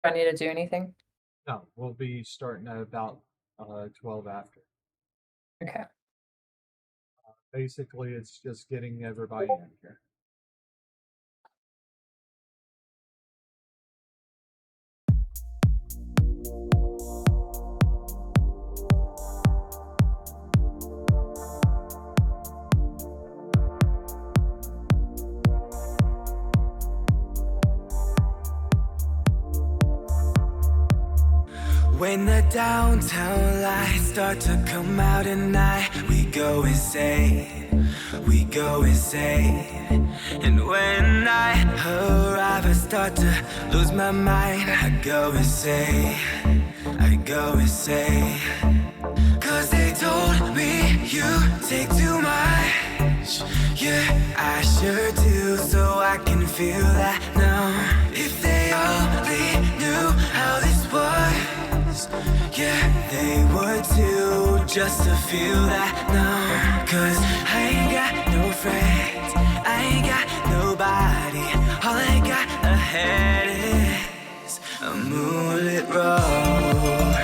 Do I need to do anything? No, we'll be starting at about 12 after. Okay. Basically, it's just getting everybody in here. When the downtown lights start to come out at night, we go insane, we go insane. And when I arrive, I start to lose my mind. I go insane, I go insane. Cause they told me you take too much. Yeah, I sure do, so I can feel that now. If they only knew how this was, yeah, they would too, just to feel that now. Cause I ain't got no friends, I ain't got nobody. All I got ahead is a moonlit road.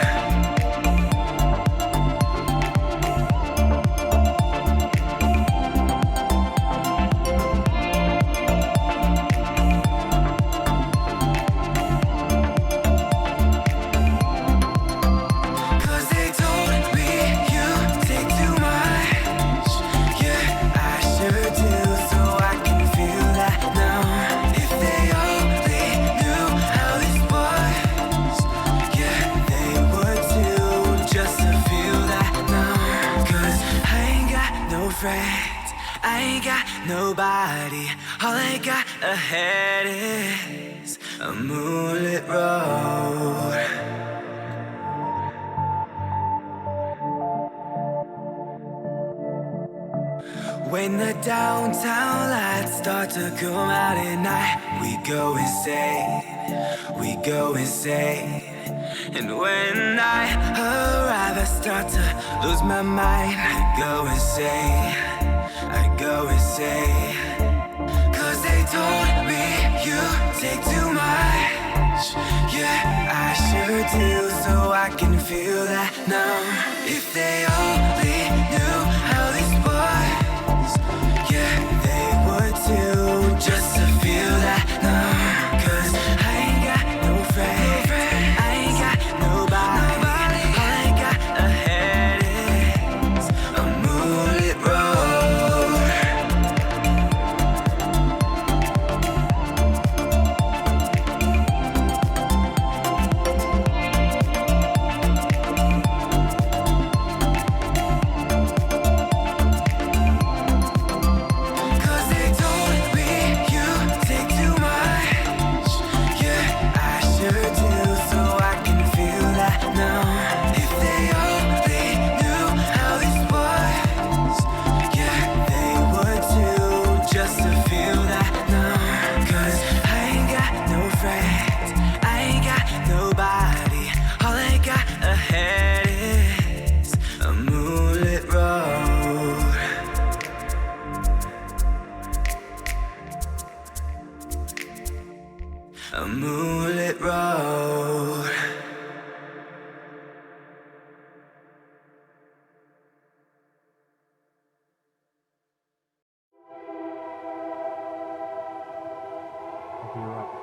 I ain't got nobody. All I got ahead is a moonlit road. When the downtown lights start to come out at night, we go insane, we go insane. And when I arrive, I start to lose my mind. I go insane, I go insane. Cause they told me you take too much. Yeah, I sure do, so I can feel that now. If they only knew how this was, yeah, they would too, just to feel that now. Cause I ain't got no friends, I ain't got nobody. All I got ahead is a moonlit road. Cause they told me you take too much. Yeah, I sure do, so I can feel that now. If they only knew how this was, yeah, they would too, just to feel that now. Cause I ain't got no friends, I ain't got nobody. All I got ahead is a moonlit road. A moonlit road. We'll be right back.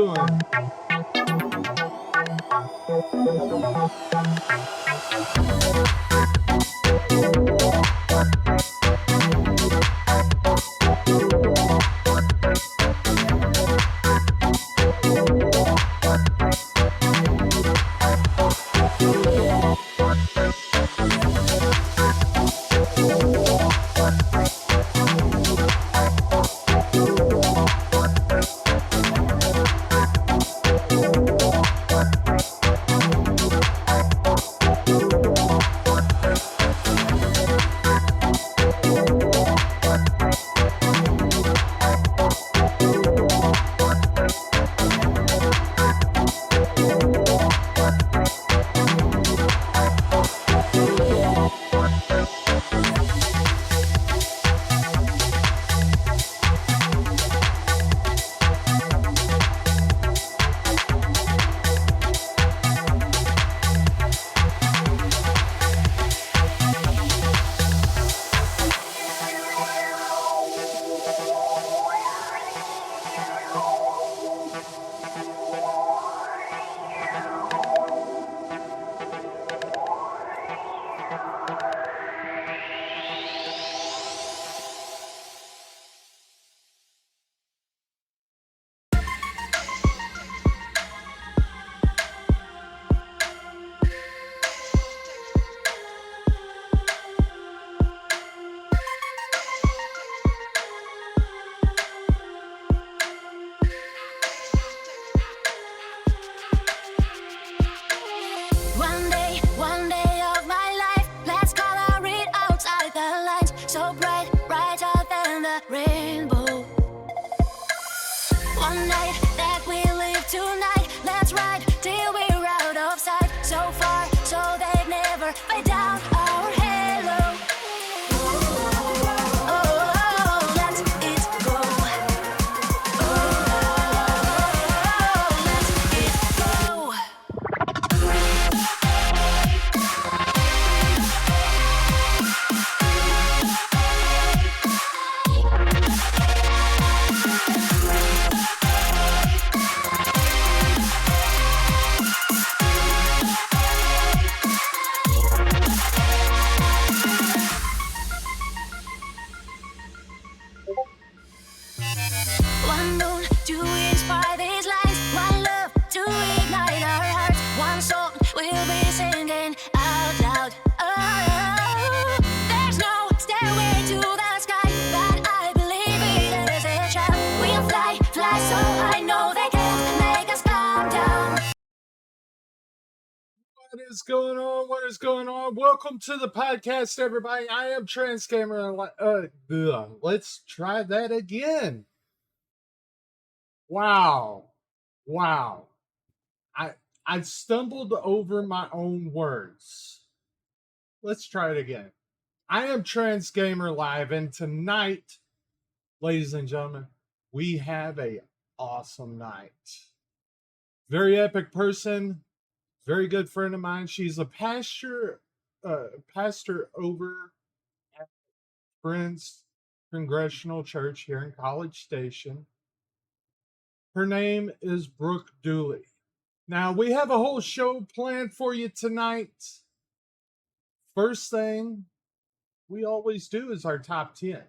doing? One day of my life, let's color it outside the lines. So bright, brighter than the rainbow. One night that we live tonight, let's ride till we're out of sight. So far, so they never fade down our halo. Oh, let it go. Oh, let it go. One moon to inspire these lines, one love to ignite our hearts, one song we'll be singing out loud. Oh, there's no stairway to the sky, but I believe it as a child. We'll fly, fly so high, no they can't make us come down. What is going on? What is going on? Welcome to the podcast, everybody. I am Trans Gamer. Let's try that again. Wow. I stumbled over my own words. Let's try it again. I am Trans Gamer Live, and tonight, ladies and gentlemen, we have a awesome night. Very epic person, very good friend of mine. She's a pastor over at Friends Congregational Church here in College Station. Her name is Brooke Dooley. Now, we have a whole show planned for you tonight. First thing we always do is our top 10.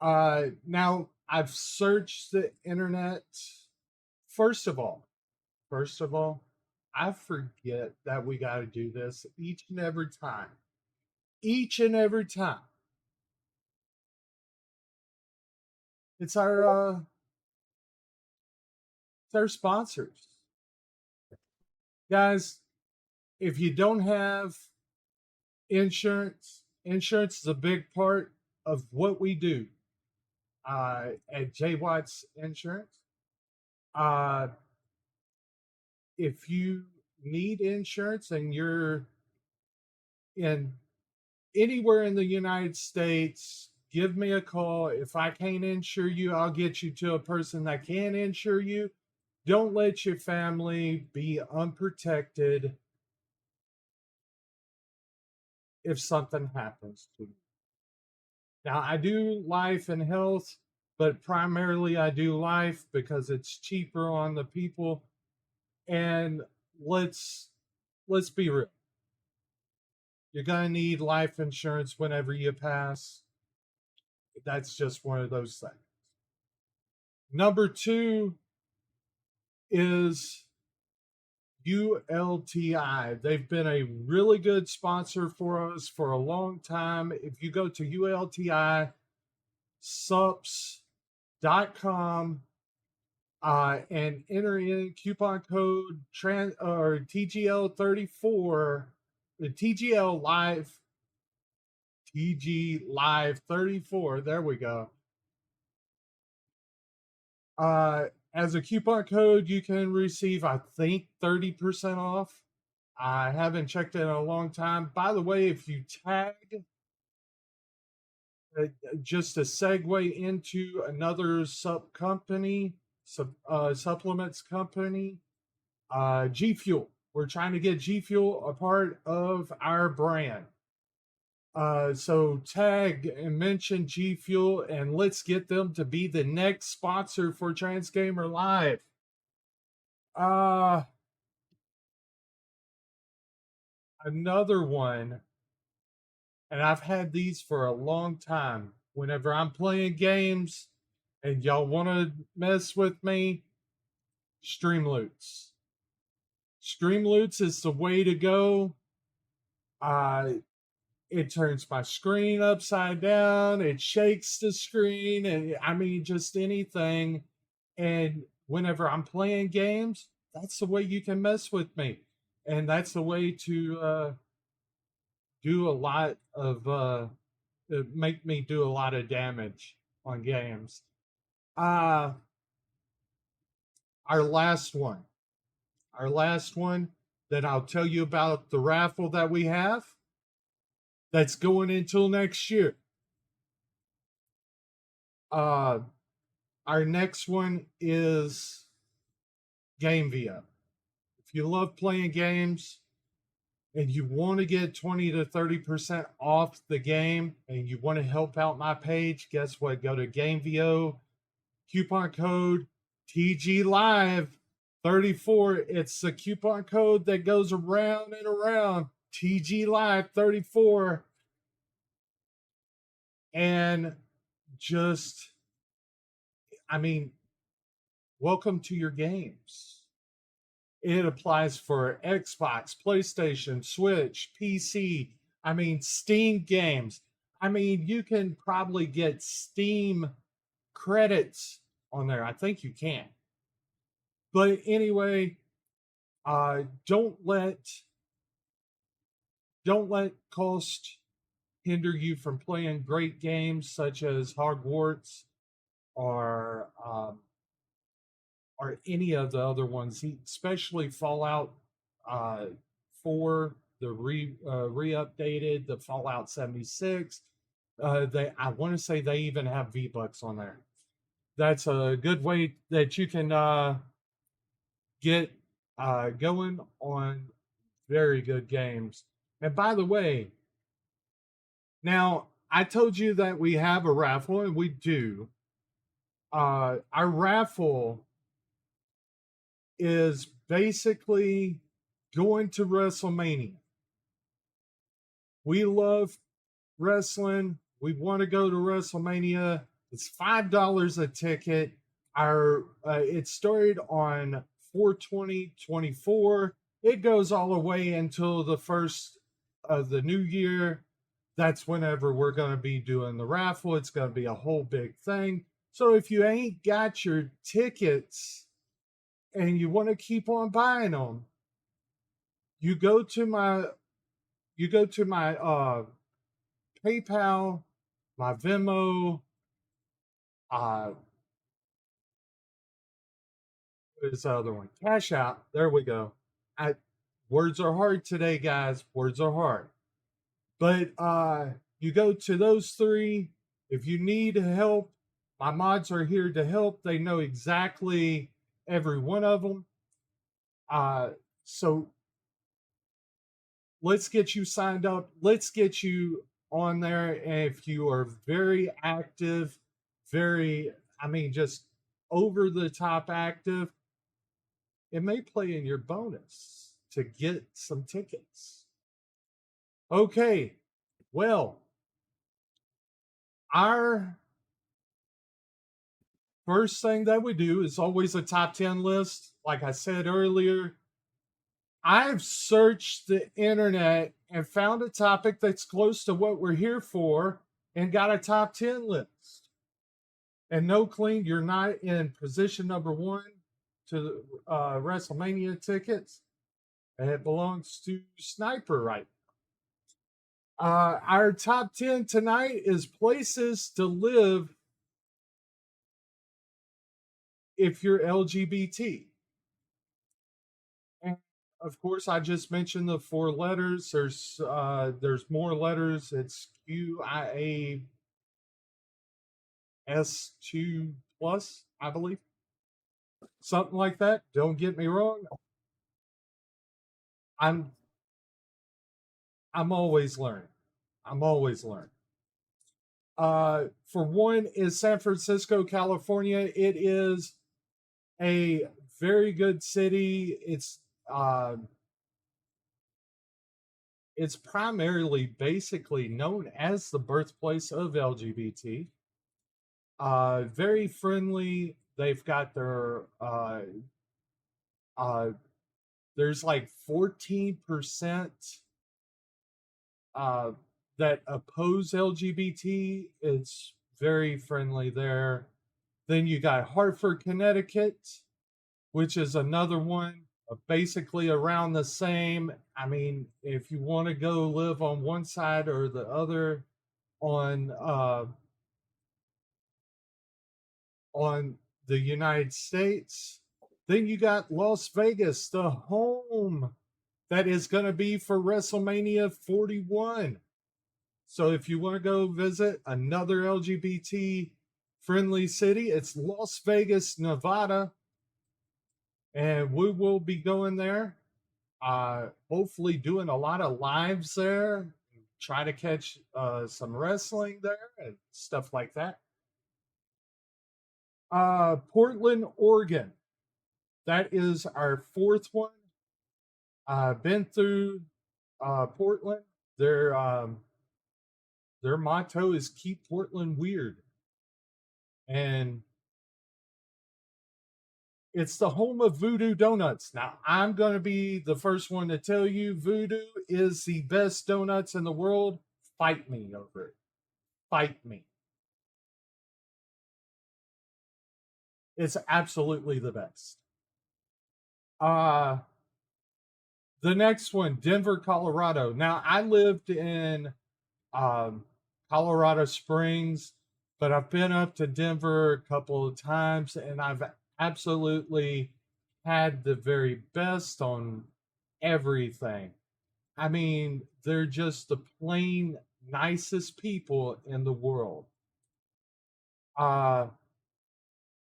Now, I've searched the internet. First of all, I forget that we got to do this each and every time. Each and every time. It's our sponsors. Guys, if you don't have insurance is a big part of what we do at J Watts Insurance. If you need insurance and you're in anywhere in the United States, give me a call. If I can't insure you, I'll get you to a person that can insure you. Don't let your family be unprotected if something happens to you. Now, I do life and health. but primarily I do life because it's cheaper on the people. And let's be real. You're gonna need life insurance whenever you pass. That's just one of those things. Number two is ULTI. They've been a really good sponsor for us for a long time. If you go to ULTISups.com and enter in coupon code or TGL34, the TG Live 34. There we go. As a coupon code, you can receive, I think, 30% off. I haven't checked it in a long time. By the way, if you tag, just a segue into another supplements company, G Fuel. We're trying to get G Fuel a part of our brand. So tag and mention G Fuel and let's get them to be the next sponsor for Transgamer Live. Another one, and I've had these for a long time. Whenever I'm playing games and y'all want to mess with me, Streamloots. Streamloots is the way to go. It turns my screen upside down. It shakes the screen. And I mean, just anything. And whenever I'm playing games, that's the way you can mess with me. And that's the way to do a lot of, make me do a lot of damage on games. Our last one that I'll tell you about the raffle that we have. That's going until next year. Our next one is GameVia. If you love playing games and you want to get 20 to 30% off the game and you want to help out my page, guess what? Go to GameVio, coupon code TG Live 34. It's the coupon code that goes around and around. TG Live 34. And just, I mean, welcome to your games. It applies for Xbox, PlayStation, Switch, PC. I mean, Steam games. I mean, you can probably get Steam credits on there. I think you can. But anyway, don't let cost hinder you from playing great games such as Hogwarts or any of the other ones, especially Fallout 4, the re-updated, the Fallout 76. I want to say they even have V-Bucks on there. That's a good way that you can get going on very good games. And by the way, now I told you that we have a raffle, and we do. Our raffle is basically going to WrestleMania. We love wrestling. We want to go to WrestleMania. It's $5 a ticket. It started on 4/20/24. It goes all the way until the first of the new year. That's whenever we're going to be doing the raffle. It's going to be a whole big thing. So if you ain't got your tickets and you want to keep on buying them, you go to my PayPal, my Venmo, what is the other one? Cash App. There we go. Words are hard today, guys. Words are hard. But you go to those three. If you need help, my mods are here to help. They know exactly every one of them. So let's get you signed up. Let's get you on there. And if you are very active, very I mean, just over the top active, it may play in your bonus to get some tickets. Okay, well, our first thing that we do is always a top 10 list. Like I said earlier, I've searched the internet and found a topic that's close to what we're here for and got a top 10 list. And no, clean, you're not in position number one to the WrestleMania tickets. And it belongs to Sniper right now. Our top 10 tonight is places to live if you're LGBT. And of course, I just mentioned the four letters. There's more letters. It's QIA S2 plus, I believe. Something like that. Don't get me wrong. I'm always learning. I'm always learning. For one is San Francisco, California. It is a very good city. It's primarily basically known as the birthplace of LGBT. Very friendly. They've got their there's like 14% that oppose LGBT. It's very friendly there. Then you got Hartford, Connecticut, which is another one, basically around the same. I mean, if you want to go live on one side or the other on the United States, then you got Las Vegas, the home that is going to be for WrestleMania 41. So if you want to go visit another LGBT friendly city, it's Las Vegas, Nevada. And we will be going there. Hopefully doing a lot of lives there. Try to catch some wrestling there and stuff like that. Portland, Oregon. That is our fourth one. Been through Portland. Their motto is keep Portland weird. And it's the home of Voodoo Donuts. Now, I'm going to be the first one to tell you Voodoo is the best donuts in the world. Fight me over it. Fight me. It's absolutely the best. The next one, Denver, Colorado. Now, I lived in Colorado Springs, but I've been up to Denver a couple of times, and I've absolutely had the very best on everything. I mean, they're just the plain nicest people in the world.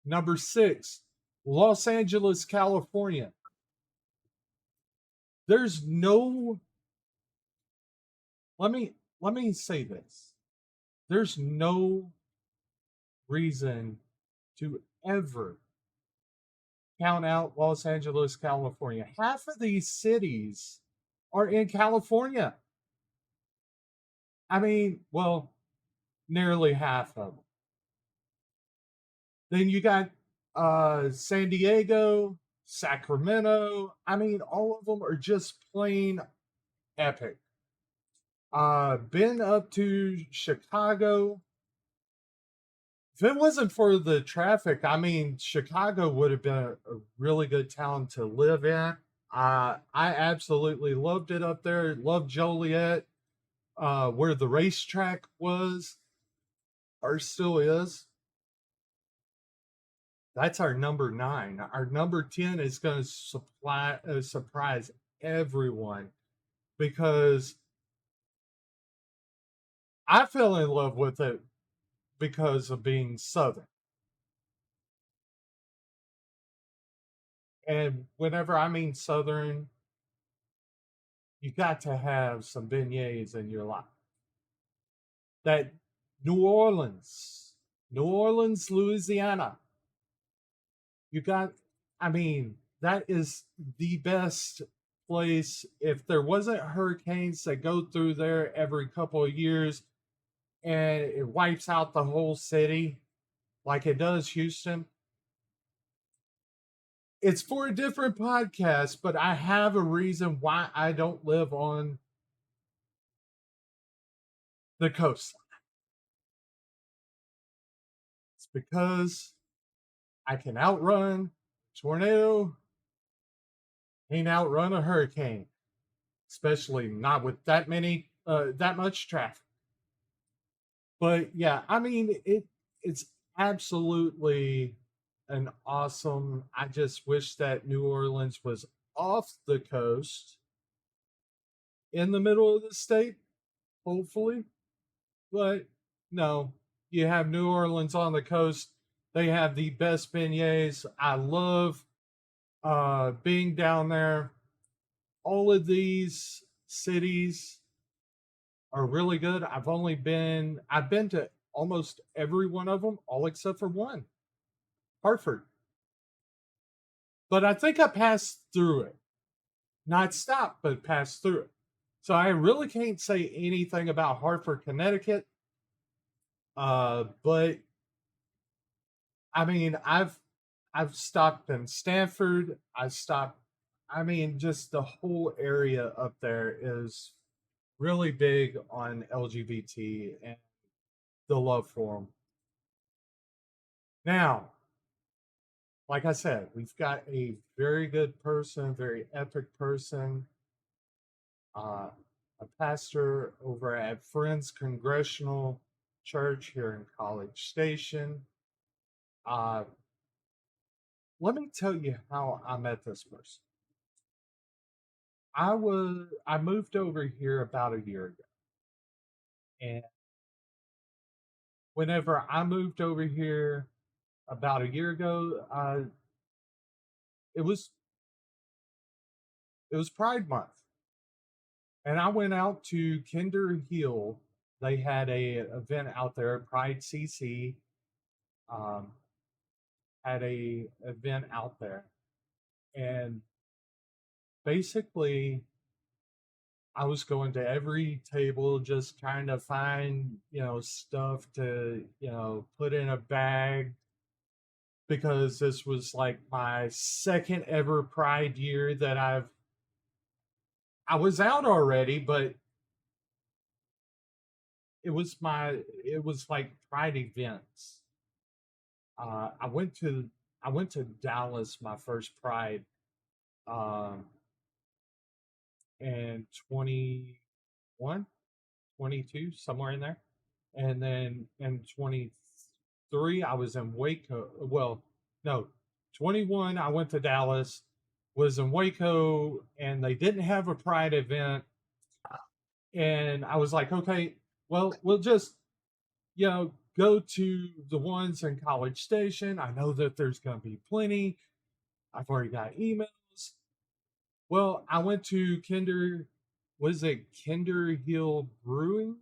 Number 6, Los Angeles, California. There's no let me say this. There's no reason to ever count out Los Angeles, California. Half of these cities are in California. I mean, well, nearly half of them. Then you got San Diego, Sacramento. I mean, all of them are just plain epic. Been up to Chicago. If it wasn't for the traffic, I mean, Chicago would have been a really good town to live in. I absolutely loved it up there. Loved Joliet, where the racetrack was, or still is. That's our number 9. Our number 10 is going to surprise everyone because I fell in love with it because of being Southern. And whenever I mean Southern, you got to have some beignets in your life. That New Orleans New Orleans, Louisiana. You got, I mean, that is the best place. If there wasn't hurricanes that go through there every couple of years and it wipes out the whole city like it does Houston, it's for a different podcast, but I have a reason why I don't live on the coastline. It's because I can outrun a tornado, can't outrun a hurricane, especially not with that much traffic. But yeah, I mean it's absolutely an awesome. I just wish that New Orleans was off the coast in the middle of the state, hopefully. But no, you have New Orleans on the coast. They have the best beignets. I love being down there. All of these cities are really good. I've been to almost every one of them, all except for one, Hartford. But I think I passed through it. Not stopped, but passed through it. So I really can't say anything about Hartford, Connecticut. But I mean, I've stopped in Stanford. I mean, just the whole area up there is really big on LGBT and the love for them. Now, like I said, we've got a very good person, very epic person, uh, a pastor over at Friends Congregational Church here in College Station. Uh, Let me tell you how I met this person. I moved over here about a year ago, and whenever I moved over here about a year ago, it was it was Pride Month, and I went out to Kinder Hill. They had a event out there, Pride CC, um, had a event out there, and basically I was going to every table just trying to find, stuff to, put in a bag because this was like my second ever Pride year that I was out already, but it was like Pride events. Uh, I went to I went to Dallas my first Pride um in 21, 22, somewhere in there. And then in 23 I was in Waco. Well, no, 21 I went to Dallas, was in Waco, and they didn't have a Pride event. And I was like, okay, well, we'll just, go to the ones in College Station. I know that there's going to be plenty. I've already got emails. Well, I went to was it Kinder Hill Brewing?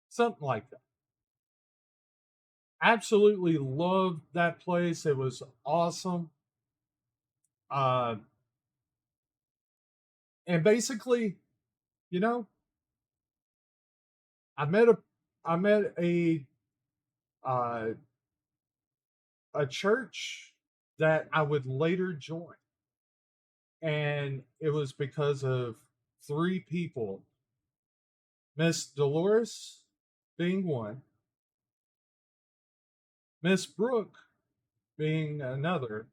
Something like that. Absolutely loved that place. It was awesome. Uh, and basically, you know, I met a I met uh, a church that I would later join, and it was because of three people: Miss Dolores being one, Miss Brooke being another,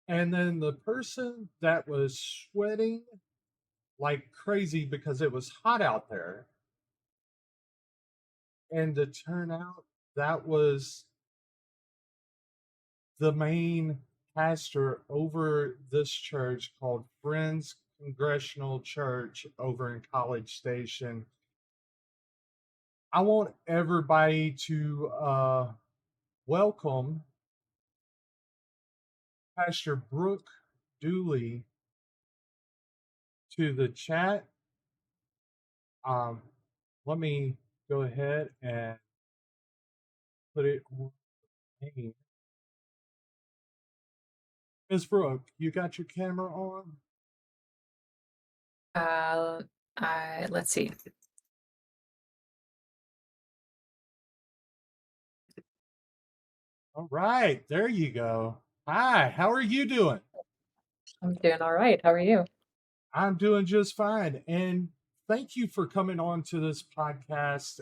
and then the person that was sweating like crazy because it was hot out there. And to turn out, that was the main pastor over this church called Friends Congregational Church over in College Station. I want everybody to welcome Pastor Brooke Dooley to the chat. Um, let me go ahead and put it on me. Ms. Brooke, you got your camera on? Uh, let's see. All right, there you go. Hi, how are you doing? I'm doing all right. How are you? I'm doing just fine. And thank you for coming on to this podcast.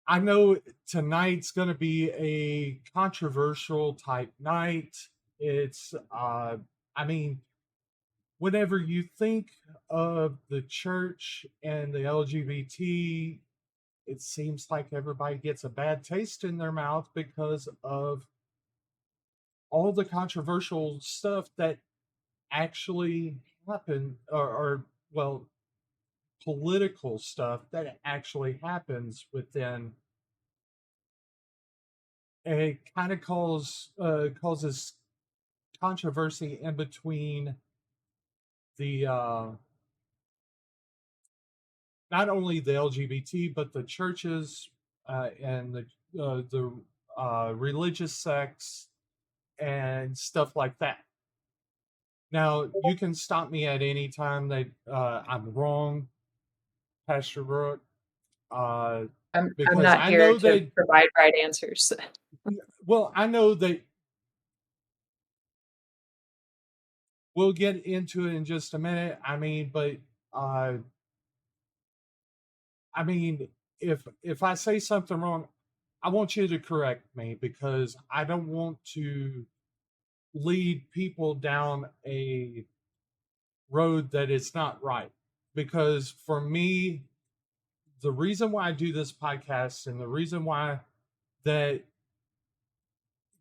I know tonight's going to be a controversial type night. It's, I mean, whenever you think of the church and the LGBT, it seems like everybody gets a bad taste in their mouth because of all the controversial stuff that actually happened, or well, political stuff that actually happens within. It kind of causes controversy in between the not only the LGBT but the churches and the religious sects and stuff like that. Now you can stop me at any time that I'm wrong, Pastor Brooke, uh, I'm because not I here know to that. provide right answers. Well, I know that we'll get into it in just a minute. I mean, but uh, I mean, if I say something wrong, I want you to correct me because I don't want to lead people down a road that is not right. Because for me, the reason why I do this podcast and the reason why that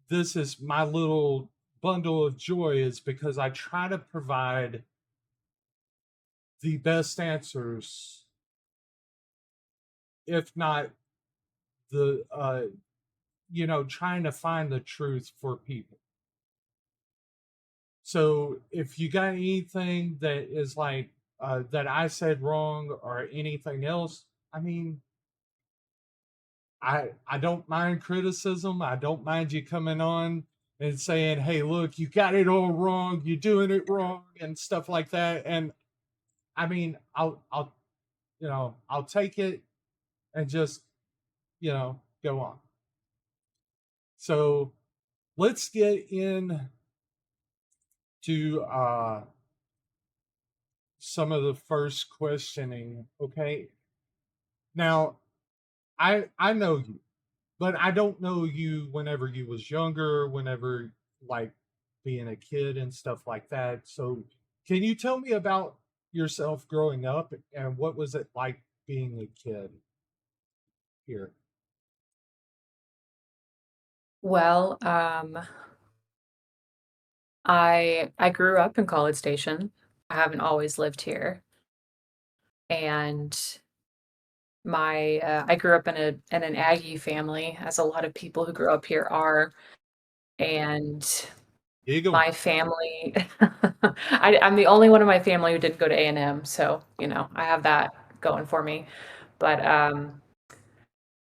this is my little bundle of joy is because I try to provide the best answers, if not the trying to find the truth for people. So if you got anything that is like that I said wrong or anything else, I mean, I don't mind criticism. I don't mind you coming on and saying, "Hey, look, you got it all wrong. You're doing it wrong," and stuff like that. And I mean, I'll take it and just go on. So let's get in to some of the first questioning. Okay, now I know you, but I don't know you whenever you was younger, whenever like being a kid and stuff like that. So can you tell me about yourself growing up and what was it like being a kid here? Well, I grew up in College Station. I haven't always lived here, and I grew up in an Aggie family, as a lot of people who grew up here are, and Eagle. my family, I'm the only one in my family who didn't go to A&M, so I have that going for me. But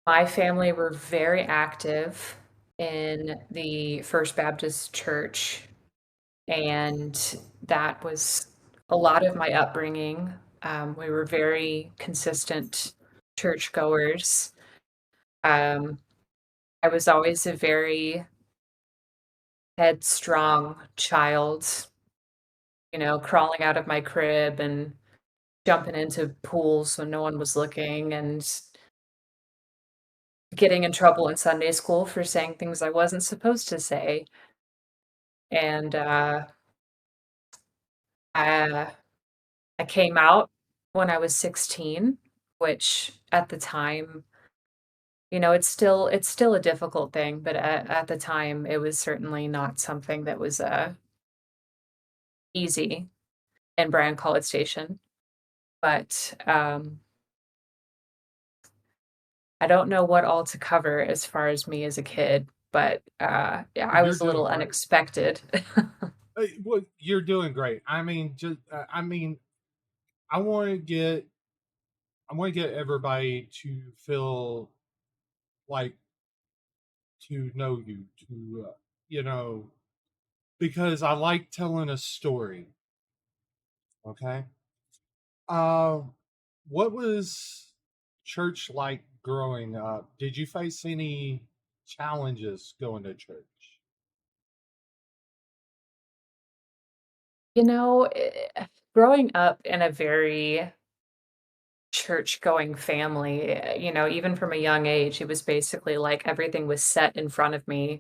my family were very active in the First Baptist Church, and that was a lot of my upbringing. We were very consistent churchgoers. Um, I was always a very headstrong child, crawling out of my crib and jumping into pools when no one was looking and getting in trouble in Sunday school for saying things I wasn't supposed to say. And I, I came out when I was 16, which at the time, it's still a difficult thing, but at the time, it was certainly not something that was easy in Bryan College Station. But I don't know what all to cover as far as me as a kid, but yeah, I You're was a doing little great. unexpected. Well, you're doing great. I mean, I want to get I want to get everybody to feel like to know you, to you know, because I like telling a story. Okay. Uh, what was church like growing up? Did you face any challenges going to church? You know, growing up in a very church-going family, even from a young age, it was basically like everything was set in front of me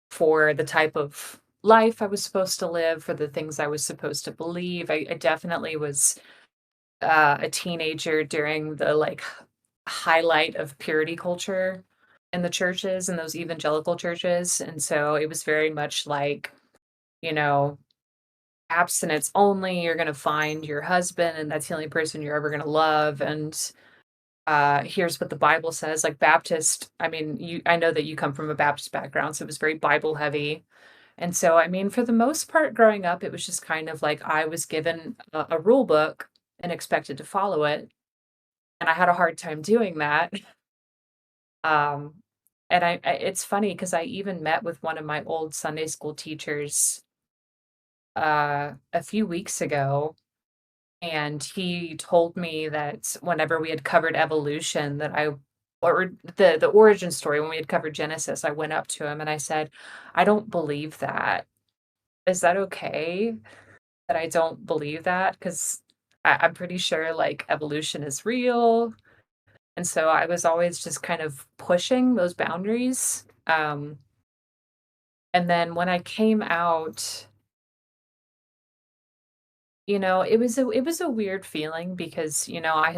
for the type of life I was supposed to live, for the things I was supposed to believe. I definitely was a teenager during the like highlight of purity culture in the churches and those evangelical churches. And so it was very much like, you know, abstinence only. You're going to find your husband, and that's the only person you're ever going to love. And here's what the Bible says. Like Baptist, I mean, I know that you come from a Baptist background, so it was very Bible heavy. And so, I mean, for the most part, growing up, it was just kind of like I was given a rule book and expected to follow it. And I had a hard time doing that. Um, and it's funny because I even met with one of my old Sunday school teachers a few weeks ago, and he told me that whenever we had covered evolution, or the origin story, when we had covered Genesis, I went up to him and I said, "I don't believe that. Is that okay that I don't believe that? Because I'm pretty sure like evolution is real." And so I was always just kind of pushing those boundaries. And then when I came out, it was a weird feeling because, I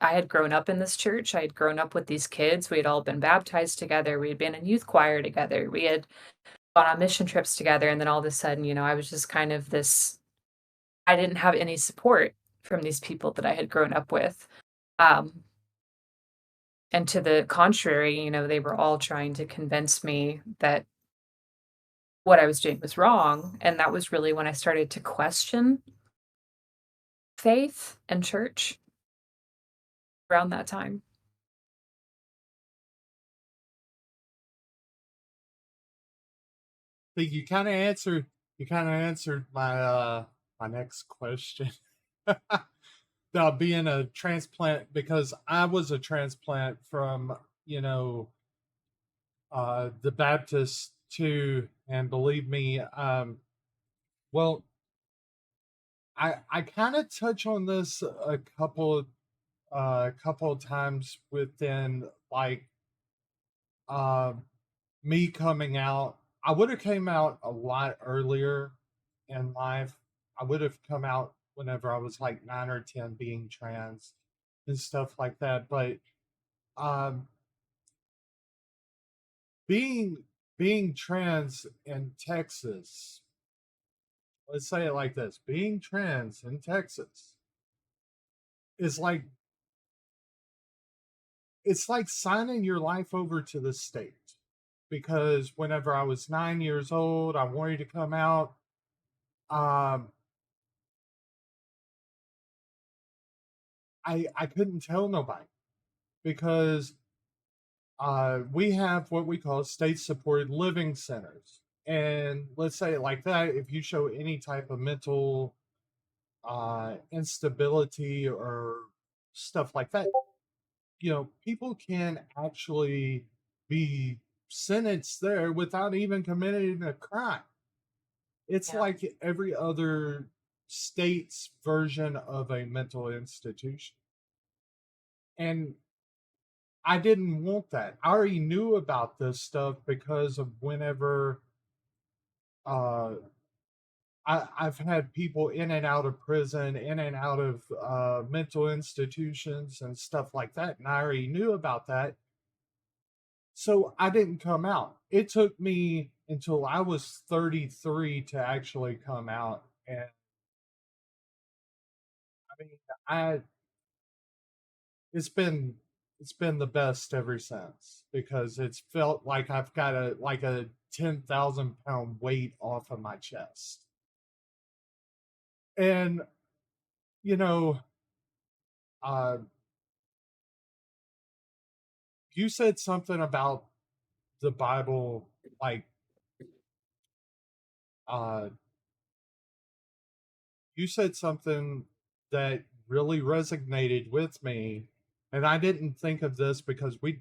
had grown up in this church. I had grown up with these kids. We had all been baptized together. We had been in youth choir together. We had gone on mission trips together. And then all of a sudden, I was just kind of I didn't have any support from these people that I had grown up with. Um, and to the contrary, they were all trying to convince me that what I was doing was wrong. And that was really when I started to question faith and church around that time. Think you kind of answered my next question. Being a transplant, because I was a transplant from, you know, the Baptist too, and believe me, well, I kind of touch on this a couple of times within like uh, me coming out. I would have came out a lot earlier in life. I would have come out whenever I was like 9 or 10, being trans and stuff like that. But um, being being trans in Texas, let's say it like this: being trans in Texas is like it's like signing your life over to the state. Because whenever I was 9 years old, I wanted to come out. Um, I couldn't tell nobody because we have what we call state supported living centers. And let's say it like that: if you show any type of mental instability or stuff like that, people can actually be sentenced there without even committing a crime. It's Yeah. like every other state's version of a mental institution. And I didn't want that. I already knew about this stuff because of whenever uh, I've had people in and out of prison, in and out of mental institutions and stuff like that. And I already knew about that. So I didn't come out. It took me until I was 33 to actually come out. And I mean, I it's been it's been the best ever since because it's felt like I've got a 10,000 pound weight off of my chest. And you know, uh, you said something about the Bible, like uh you said something that really resonated with me, and I didn't think of this because we,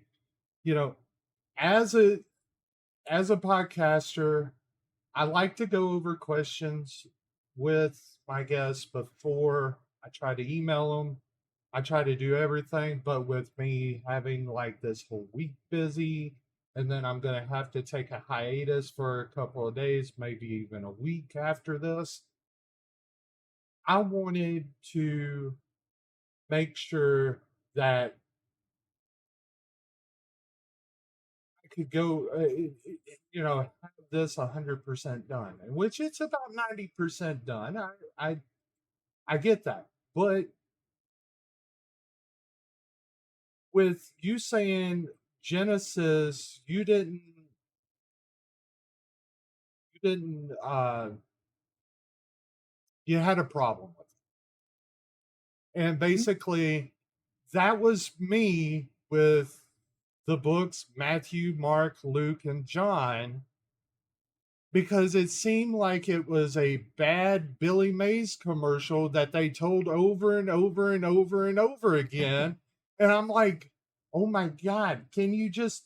you know, as a podcaster, I like to go over questions with my guests before I try to email them. I try to do everything, but with me having like this whole week busy, and then I'm going to have to take a hiatus for a couple of days, maybe even a week after this. I wanted to make sure that I could go, have this 100% done, which it's about 90% done. I, I get that. But with you saying Genesis, you didn't you had a problem with it. And Mhm. basically that was me with the books Matthew, Mark, Luke, and John, because it seemed like it was a bad Billy Mays commercial that they told over and over and over and over again. And I'm like, oh my God, can you just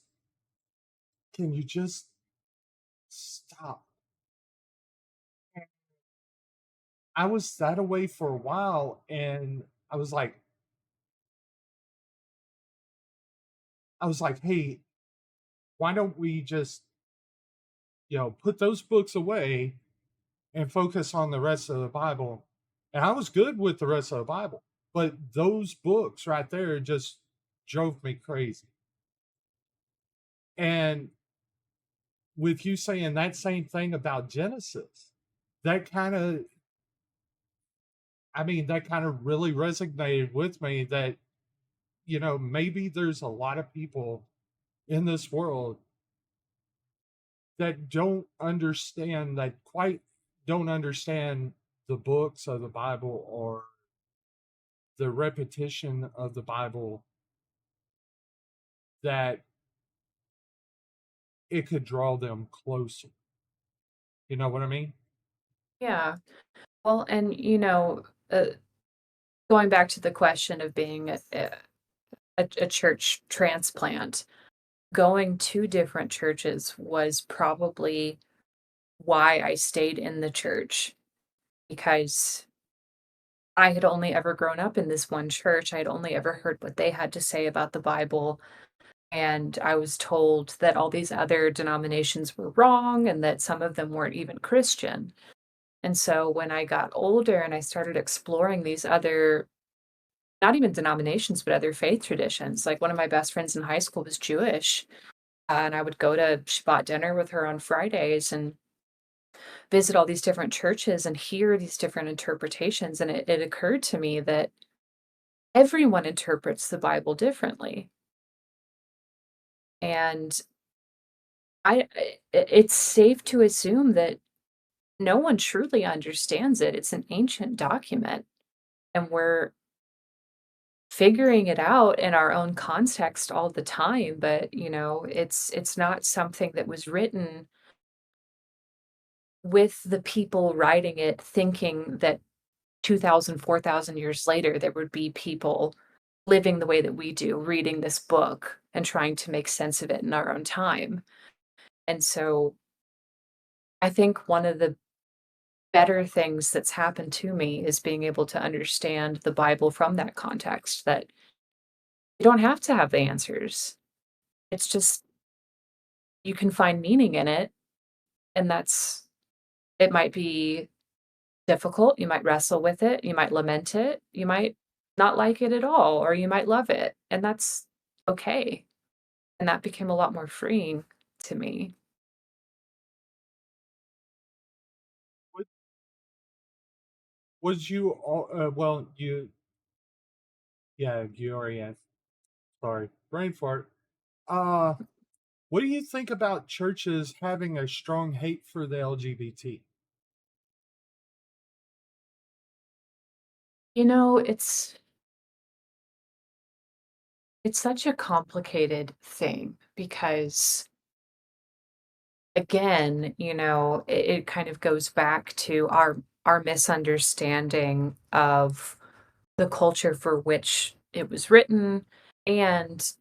stop? I was that away for a while, and I was like "Hey, why don't we just, put those books away and focus on the rest of the Bible?" And I was good with the rest of the Bible, but those books right there just drove me crazy. And with you saying that same thing about Genesis, that kind of that kind of really resonated with me, that maybe there's a lot of people in this world that don't understand the books of the Bible, or the repetition of the Bible, that it could draw them closer. You know what I mean? Yeah. Well, and going back to the question of being a church transplant, going to different churches was probably why I stayed in the church, because I had only ever grown up in this one church. I had only ever heard what they had to say about the Bible. And I was told that all these other denominations were wrong and that some of them weren't even Christian. And so when I got older and I started exploring these other, not even denominations, but other faith traditions, like one of my best friends in high school was Jewish. And I would go to Shabbat dinner with her on Fridays and visit all these different churches and hear these different interpretations. And it occurred to me that everyone interprets the Bible differently. And it's safe to assume that no one truly understands it. It's an ancient document, and we're figuring it out in our own context all the time, but, it's not something that was written with the people writing it thinking that 2,000, 4,000 years later, there would be people living the way that we do, reading this book and trying to make sense of it in our own time. And so I think one of the better things that's happened to me is being able to understand the Bible from that context, that you don't have to have the answers. It's just you can find meaning in it, and it might be difficult, you might wrestle with it, you might lament it, you might not like it at all, or you might love it, and that's okay. And that became a lot more freeing to me. What was you all? Well, yeah, you already asked. Sorry, brain fart. Uh, what do you think about churches having a strong hate for the LGBT? You know, it's It's such a complicated thing because, again, it kind of goes back to our misunderstanding of the culture for which it was written and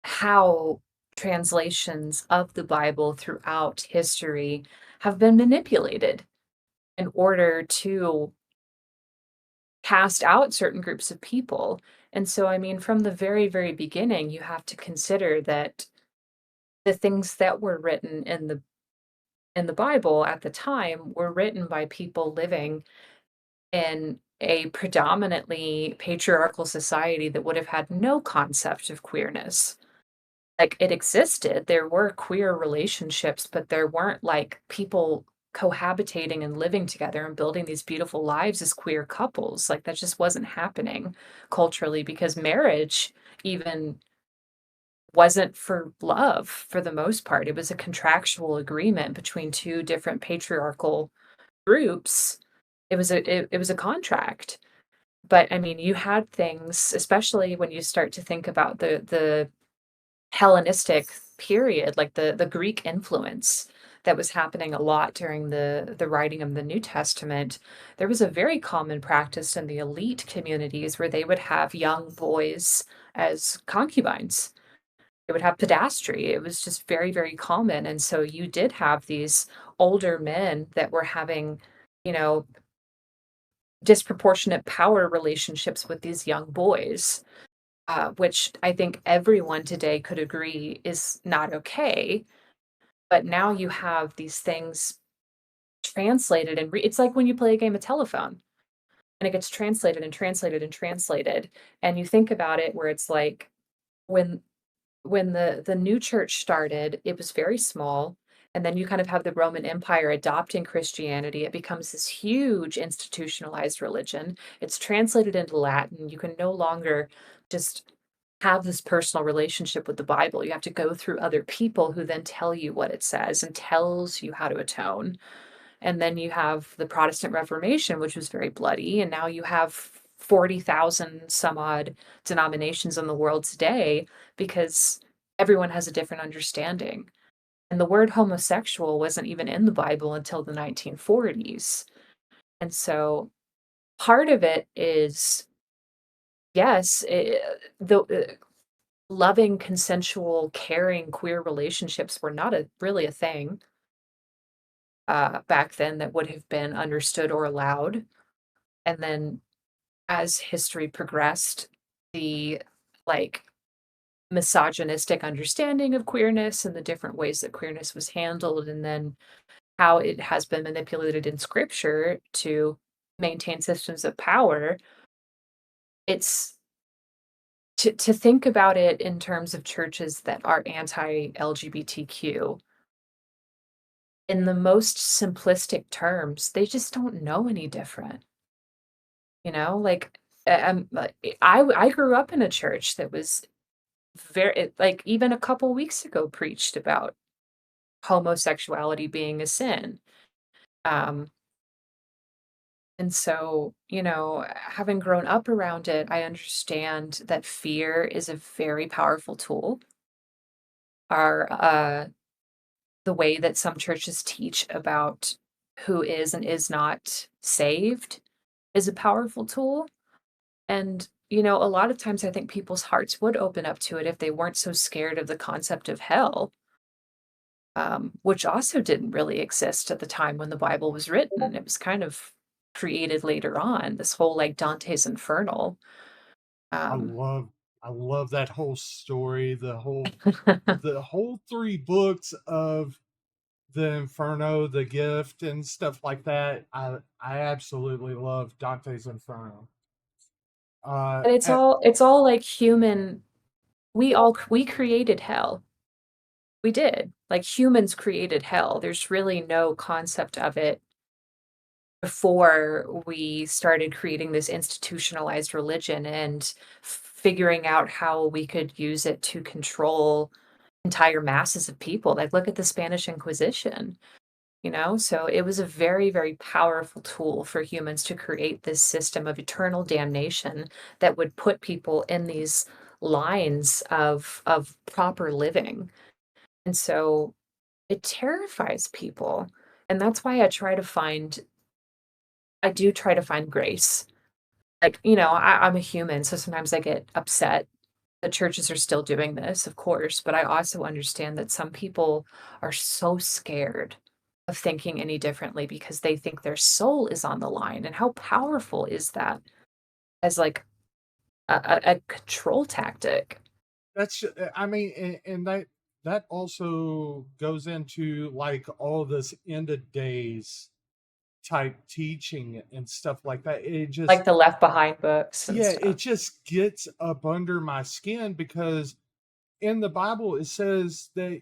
how translations of the Bible throughout history have been manipulated in order to cast out certain groups of people. And so, I mean, from the very, very beginning, you have to consider that the things that were written in the Bible at the time were written by people living in a predominantly patriarchal society that would have had no concept of queerness. Like, it existed, there were queer relationships, but there weren't, like, people cohabitating and living together and building these beautiful lives as queer couples, like, that just wasn't happening culturally because marriage even wasn't for love for the most part, it was a contractual agreement between 2 different patriarchal groups. It was a contract, but, I mean, you had things, especially when you start to think about the Hellenistic period, like the Greek influence that was happening a lot during the writing of the New Testament, there was a very common practice in the elite communities where they would have young boys as concubines. They would have pedastry. It was just very, very common, and so you did have these older men that were having, you know, disproportionate power relationships with these young boys, which I think everyone today could agree is not okay. But now you have these things translated and it's like when you play a game of telephone and it gets translated and translated and translated. And you think about it where it's like when when the new church started, it was very small. And then you kind of have the Roman Empire adopting Christianity. It becomes this huge institutionalized religion. It's translated into Latin. You can no longer just have this personal relationship with the Bible. You have to go through other people who then tell you what it says and tells you how to atone. And then you have the Protestant Reformation, which was very bloody, and now you have 40,000 some odd denominations in the world today because everyone has a different understanding. And the word homosexual wasn't even in the Bible until the 1940s. And so part of it is, yes, loving, consensual, caring queer relationships were not really a thing back then that would have been understood or allowed. And then as history progressed, the like misogynistic understanding of queerness and the different ways that queerness was handled, and then how it has been manipulated in scripture to maintain systems of power. It's to think about it in terms of churches that are anti LGBTQ, in the most simplistic terms, they just don't know any different. Like, I grew up in a church that was like, even a couple weeks ago, preached about homosexuality being a sin. Um, and so, having grown up around it, I understand that fear is a very powerful tool. The way that some churches teach about who is and is not saved is a powerful tool. And, a lot of times I think people's hearts would open up to it if they weren't so scared of the concept of hell, which also didn't really exist at the time when the Bible was written. It was kind of created later on, this whole like Dante's Infernal. I Um, love I love that whole story, the whole 3 books of the Inferno, the Gift, and stuff like that. I absolutely love Dante's Inferno. and it's all like human. We created hell. We did. Like humans created hell. There's really no concept of it before we started creating this institutionalized religion and figuring out how we could use it to control entire masses of people. Like, look at the Spanish Inquisition, So it was a very, very powerful tool for humans to create this system of eternal damnation that would put people in these lines of proper living. And so it terrifies people. And that's why I do try to find grace. Like, I'm a human, so sometimes I get upset. The churches are still doing this, of course, but I also understand that some people are so scared of thinking any differently because they think their soul is on the line. And how powerful is that as like a control tactic? I mean, and that also goes into like all this end of days type teaching and stuff like that. It Like just, the Left Behind books and yeah, it stuff. just gets up under my skin because in the Bible it says that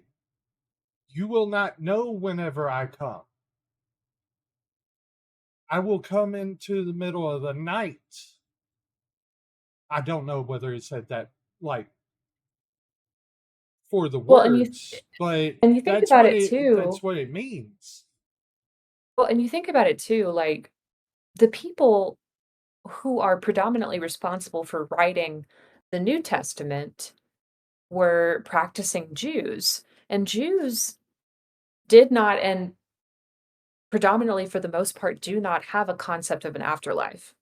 you will not know whenever I come. I will come into the middle of the night. I don't know whether it said that like for the Well, words, but and you think about it too. that's what it means. Well, and you think about it too, like the people who are predominantly responsible for writing the New Testament were practicing Jews. And Jews did not, and predominantly for the most part, do not have a concept of an afterlife.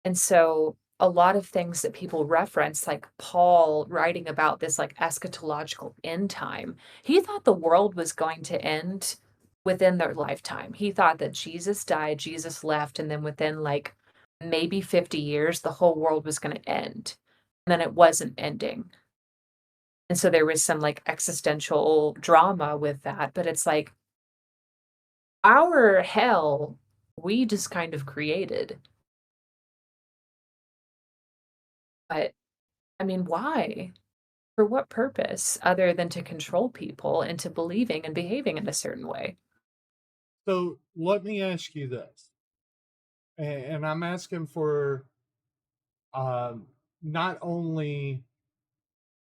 And so a lot of things that people reference, like Paul writing about this like eschatological end time, he thought the world was going to end within their lifetime. He thought that Jesus died, Jesus left, and then within like maybe 50 years, the whole world was going to end. And then it wasn't ending. And so there was some like existential drama with that. But it's like our hell, we just kind of created. But I mean, why? For what purpose other than to control people into believing and behaving in a certain way? So let me ask you this, and I'm asking for um, not only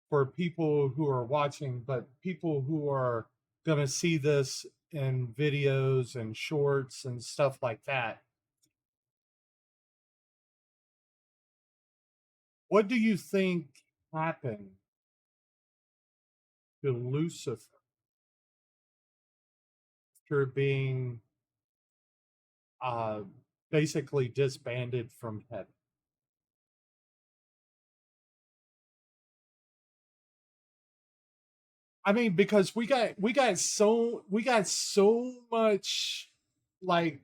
for people who are watching, but people who are going to see this in videos and shorts and stuff like that. What do you think happened to Lucifer after being uh, basically disbanded from heaven? I mean, because we got so much like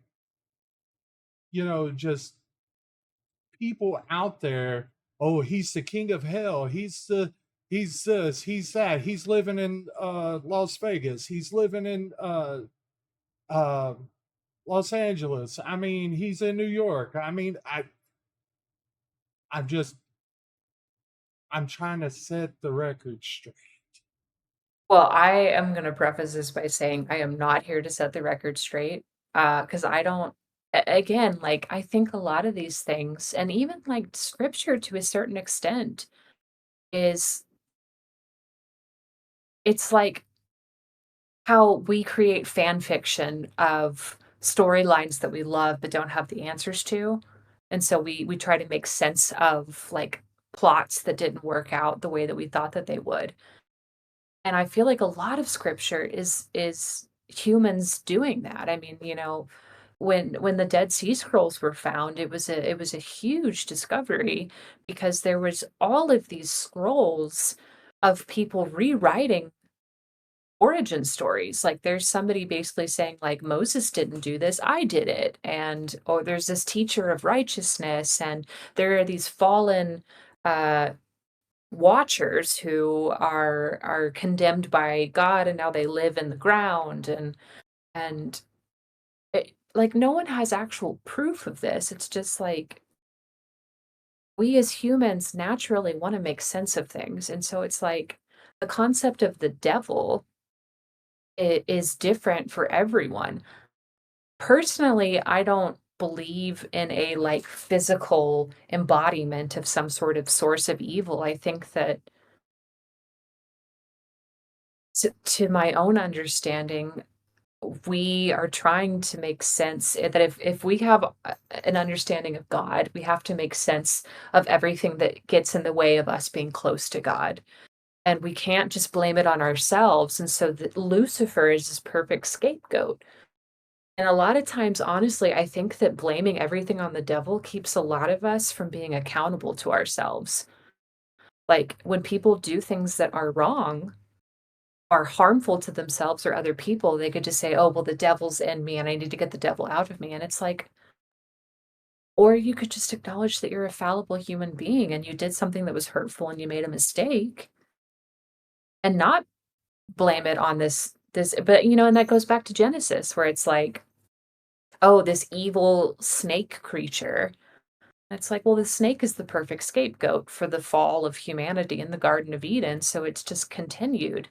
just people out there. Oh, he's the king of hell. He's this, he's that. He's living in Las Vegas. He's living in uh Los Angeles. I mean, he's in New York. I mean, I'm just I'm trying to set the record straight. Well, I am going to preface this by saying I am not here to set the record straight, because I don't. Again, like I think a lot of these things, and even like scripture to a certain extent, is it's like how we create fan fiction of storylines that we love but don't have the answers to. And so we try to make sense of like plots that didn't work out the way that we thought that they would. And I feel like a lot of scripture is humans doing that. I mean, when the Dead Sea Scrolls were found, it was a huge discovery because there was all of these scrolls of people rewriting origin stories. Like there's somebody basically saying like Moses didn't do this, I did it. And or there's this teacher of righteousness and there are these fallen uh watchers who are condemned by God and now they live in the ground and like no one has actual proof of this. It's just like we as humans naturally want to make sense of things. And so it's like the concept of the devil is different for everyone. Personally, I don't believe in a, like, physical embodiment of some sort of source of evil. I think that to my own understanding, we are trying to make sense that if we have an understanding of God, we have to make sense of everything that gets in the way of us being close to God. And we can't just blame it on ourselves. And so Lucifer is this perfect scapegoat. And a lot of times, honestly, I think that blaming everything on the devil keeps a lot of us from being accountable to ourselves. Like when people do things that are wrong, are harmful to themselves or other people, they could just say, "Oh, well, the devil's in me and I need to get the devil out of me." And it's like, or you could just acknowledge that you're a fallible human being and you did something that was hurtful and you made a mistake and not blame it on but and that goes back to Genesis where it's like, "Oh, this evil snake creature." It's like, well, the snake is the perfect scapegoat for the fall of humanity in the Garden of Eden, so it's just continued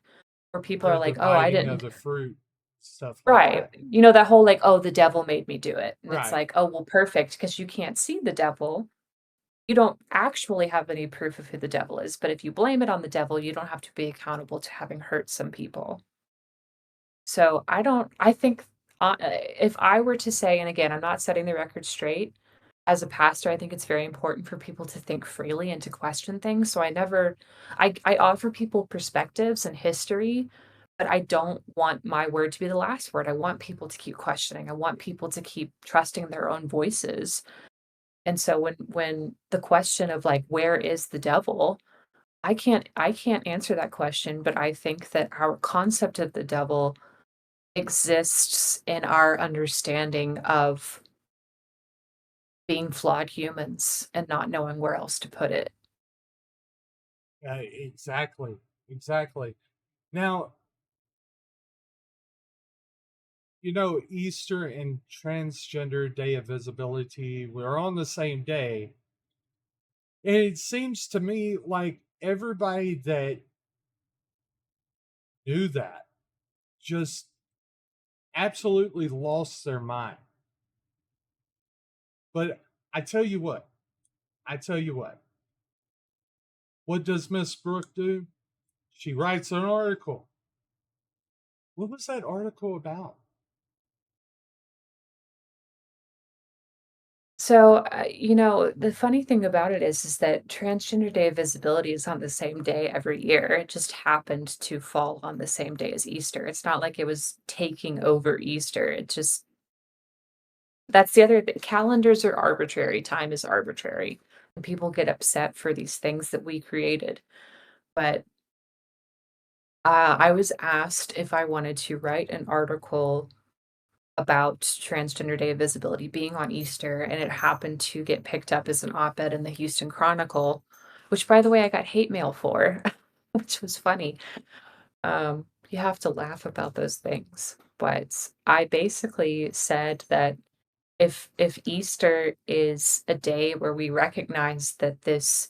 where people are The like, "Oh, I biting of didn't." the fruit, stuff like Right. that. That whole like, "Oh, the devil made me do it." And it's Right. like, "Oh, well, perfect, because you can't see the devil. You don't actually have any proof of who the devil is, but if you blame it on the devil, you don't have to be accountable to having hurt some people." So, I think, if I were to say and again, I'm not setting the record straight, as a pastor, I think it's very important for people to think freely and to question things, so I offer people perspectives and history, but I don't want my word to be the last word. I want people to keep questioning. I want people to keep trusting their own voices. And so when the question of like, where is the devil? I can't answer that question, but I think that our concept of the devil exists in our understanding of being flawed humans and not knowing where else to put it. Exactly. Exactly. Now, Easter and Transgender Day of Visibility were on the same day. And it seems to me like everybody that knew that just absolutely lost their mind. But I tell you what, I tell you what does Miss Brooke do? She writes an article. What was that article about? So, the funny thing about it is that Transgender Day of Visibility is on the same day every year. It just happened to fall on the same day as Easter. It's not like it was taking over Easter. It just that's the other thing. Calendars are arbitrary. Time is arbitrary. And people get upset for these things that we created. But I was asked if I wanted to write an article about Transgender Day of Visibility being on Easter, and it happened to get picked up as an op-ed in the Houston Chronicle, which, by the way, I got hate mail for, which was funny. You have to laugh about those things, but I basically said that if Easter is a day where we recognize that this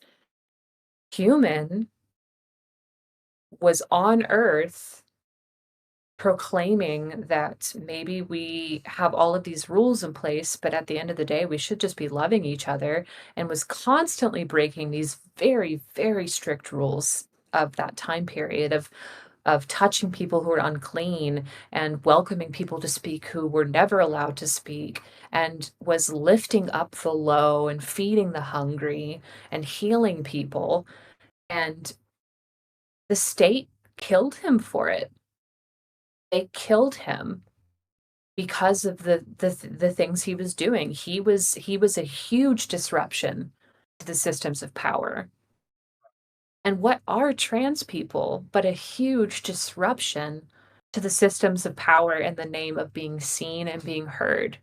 human was on Earth proclaiming that maybe we have all of these rules in place, but at the end of the day, we should just be loving each other, and was constantly breaking these very, very strict rules of that time period of touching people who are unclean and welcoming people to speak who were never allowed to speak, and was lifting up the low and feeding the hungry and healing people. And the state killed him for it. They killed him because of the things he was doing. He was a huge disruption to the systems of power. And what are trans people but a huge disruption to the systems of power in the name of being seen and being heard?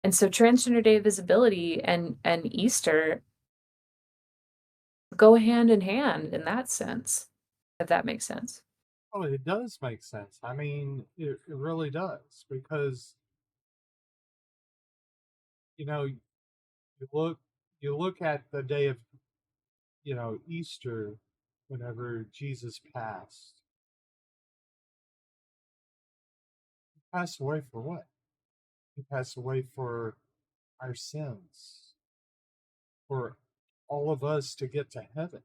And so Transgender Day of Visibility and Easter go hand in hand in that sense, if that makes sense. Oh, it does make sense. I mean, it really does because you look you look at the day of Easter, whenever Jesus passed. He passed away for what? He passed away for our sins, for all of us to get to heaven.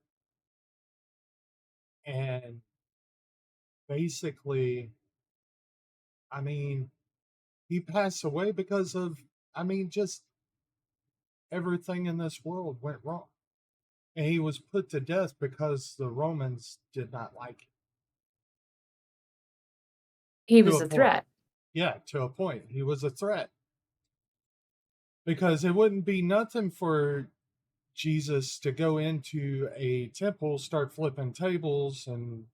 And basically, I mean, he passed away because of, just everything in this world went wrong. And he was put to death because the Romans did not like him. He To was a a point. threat. Yeah, to a point. He was a threat because it wouldn't be nothing for Jesus to go into a temple, start flipping tables and,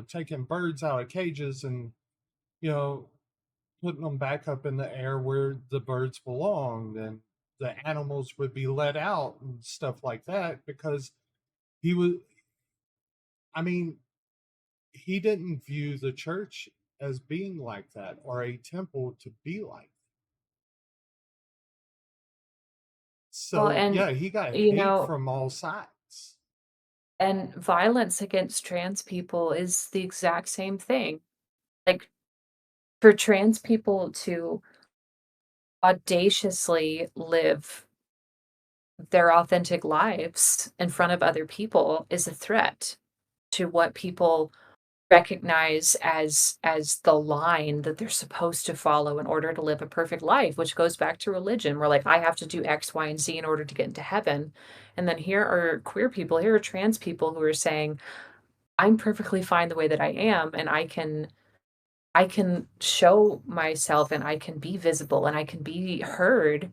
taking birds out of cages and, you know, putting them back up in the air where the birds belonged, and the animals would be let out and stuff like that because he was, I mean, he didn't view the church as being like that or a temple to be like. Well, So, and yeah, he got you hate know, from all sides. and violence against trans people is the exact same thing. Like for trans people to audaciously live their authentic lives in front of other people is a threat to what people recognize as the line that they're supposed to follow in order to live a perfect life, which goes back to religion. We're like, I have to do X, Y, and Z in order to get into heaven. And then here are queer people, here are trans people who are saying, I'm perfectly fine the way that I am, and I can show myself and I can be visible and I can be heard.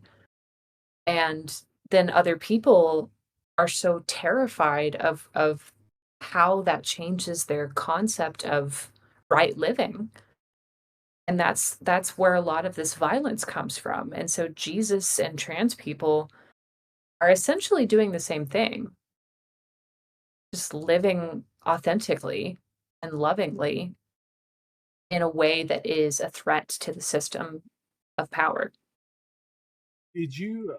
And then other people are so terrified of how that changes their concept of right living. And that's where a lot of this violence comes from. And so Jesus and trans people are essentially doing the same thing, just living authentically and lovingly in a way that is a threat to the system of power. Did you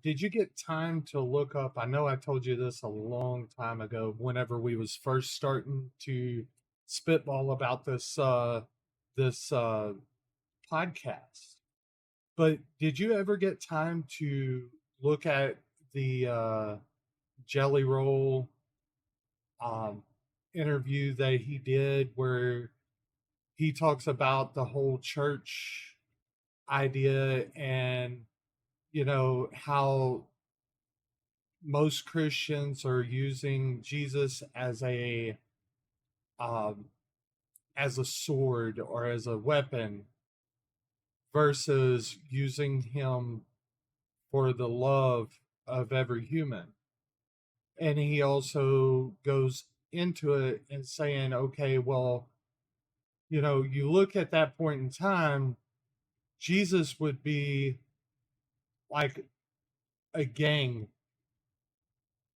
get time to look up? I know I told you this a long time ago whenever we was first starting to spitball about this podcast. But did you ever get time to look at the Jelly Roll um interview that he did where he talks about the whole church idea and how most Christians are using Jesus um, as a sword or as a weapon versus using him for the love of every human. And he also goes into it and saying, okay, well, you look at that point in time, Jesus would be like a gang,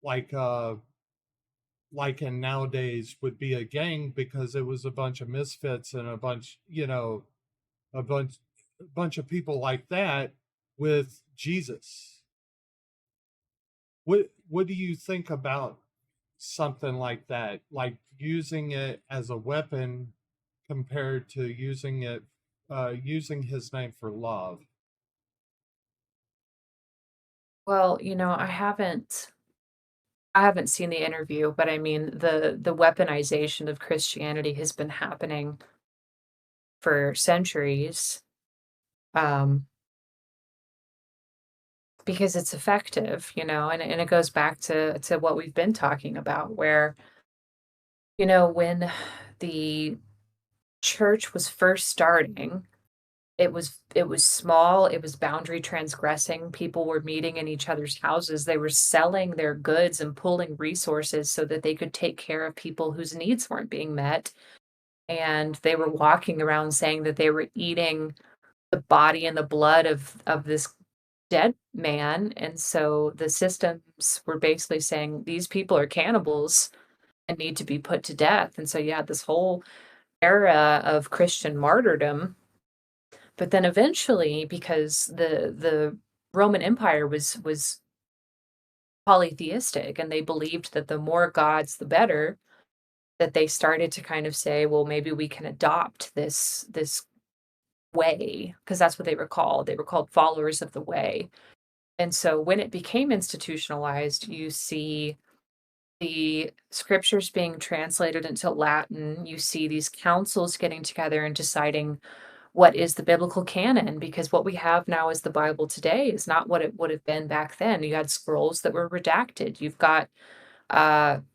like in nowadays would be a gang because it was a bunch of misfits and a bunch of people like that with Jesus. What do you think about something like that? Like using it as a weapon compared to using his name for love. Well, I haven't seen the interview, but I mean the weaponization of Christianity has been happening for centuries, um, because it's effective, and it goes back to what we've been talking about, where, when the church was first starting, it was small, it was boundary transgressing, people were meeting in each other's houses, they were selling their goods and pooling resources so that they could take care of people whose needs weren't being met, and they were walking around saying that they were eating the body and the blood of this dead man, and so the systems were basically saying, "These people are cannibals and need to be put to death," and so you had this whole era of Christian martyrdom. But then eventually, because the Roman Empire was polytheistic and they believed that the more gods, the better, that they started to kind of say, well, maybe we can adopt this way, because that's what they were called. They were called followers of the way. And so when it became institutionalized, you see the scriptures being translated into Latin. You see these councils getting together and deciding what is the biblical canon, because what we have now as the Bible today is not what it would have been back then. You had scrolls that were redacted. You've got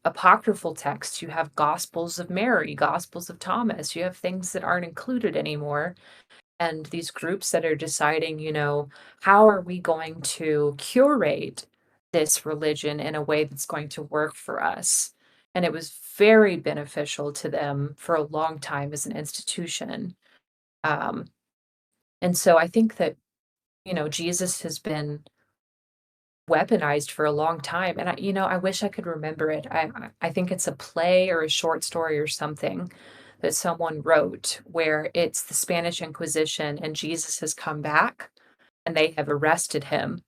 apocryphal texts. You have Gospels of Mary, Gospels of Thomas. You have things that aren't included anymore. And these groups that are deciding, how are we going to curate this religion in a way that's going to work for us? And it was very beneficial to them for a long time as an institution. Um, and so I think that, Jesus has been weaponized for a long time, and I wish I could remember it. I think it's a play or a short story or something that someone wrote where it's the Spanish Inquisition and Jesus has come back and they have arrested him,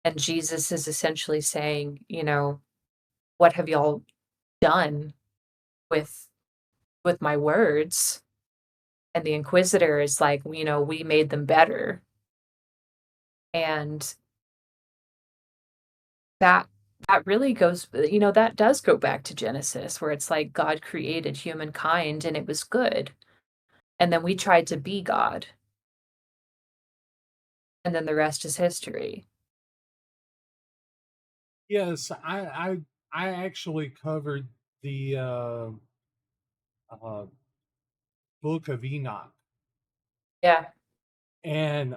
and Jesus is essentially saying, "What have y'all done with my words?" And the inquisitor is like, "We made them better." And That that really goes that does go back to Genesis, where it's like God created humankind and it was good, and then we tried to be God, and then the rest is history. Yes, I actually covered the uh, Book of Enoch, Yeah, and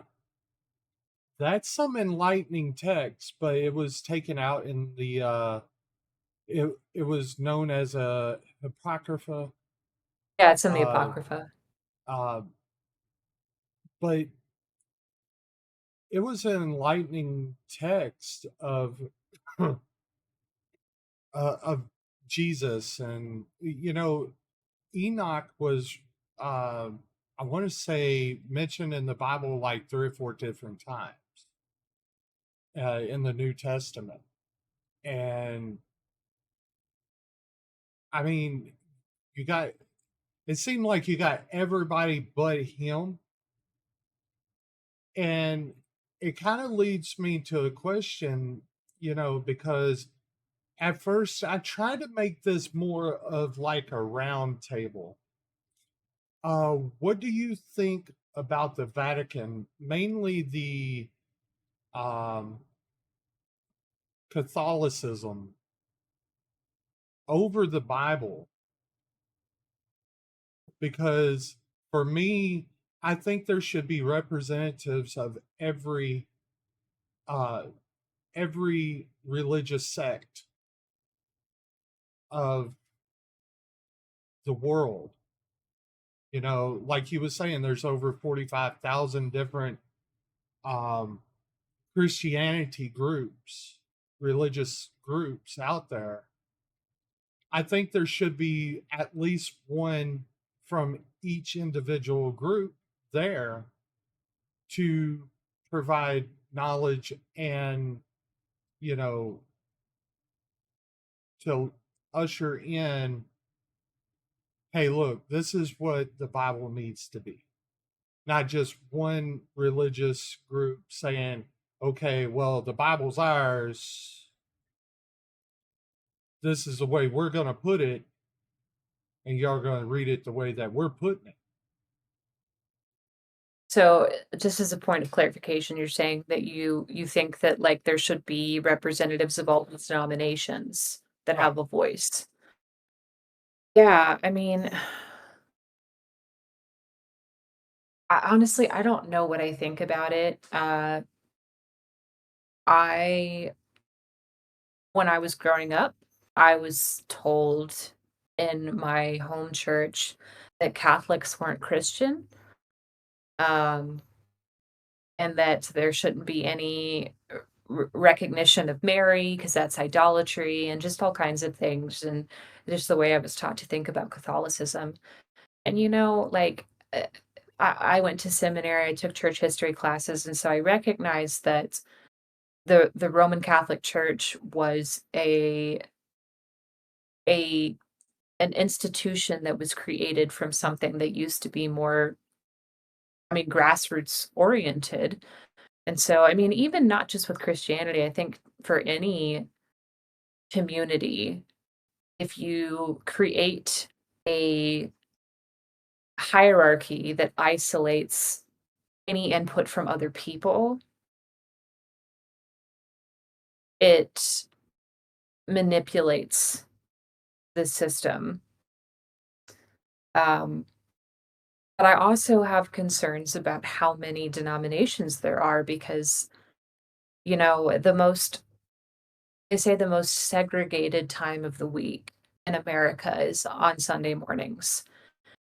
that's some enlightening text, but it was taken out in the it was known as a apocrypha, yeah, it's in the uh, Apocrypha. uh, but it was an enlightening text of Jesus, and Enoch was uh, I want to say mentioned in the Bible like three or four different times in the New Testament, and I mean you got it seemed like you got everybody but him, and it kind of leads me to a question, because at first I tried to make this more of like a round table. What do you think about the Vatican, mainly the um, Catholicism over the Bible? Because for me, I think there should be representatives of uh, every religious sect of the world. Like he was saying, there's over 45,000 different um, Christianity groups, religious groups out there. I think there should be at least one from each individual group there to provide knowledge and, you know, to usher in, hey, look, this is what the Bible needs to be. Not just one religious group saying, okay, well, the Bible's ours. This is the way we're going to put it, and y'all are going to read it the way that we're putting it. So, just as a point of clarification, you're saying that you think that, like, there should be representatives of all these denominations that Right. have a voice. Yeah, I mean, I don't know what I think about it. I When I was growing up, I was told in my home church that Catholics weren't Christian, um, and that there shouldn't be any recognition of Mary because that's idolatry and just all kinds of things. And just the way I was taught to think about Catholicism. And, like, I went to seminary, I took church history classes, and so I recognized that the Roman Catholic Church was a an institution that was created from something that used to be more, grassroots oriented. And so, even not just with Christianity, I think for any community, if you create a hierarchy that isolates any input from other people, it manipulates the system. Um, but I also have concerns about how many denominations there are because, the most they say the most segregated time of the week in America is on Sunday mornings.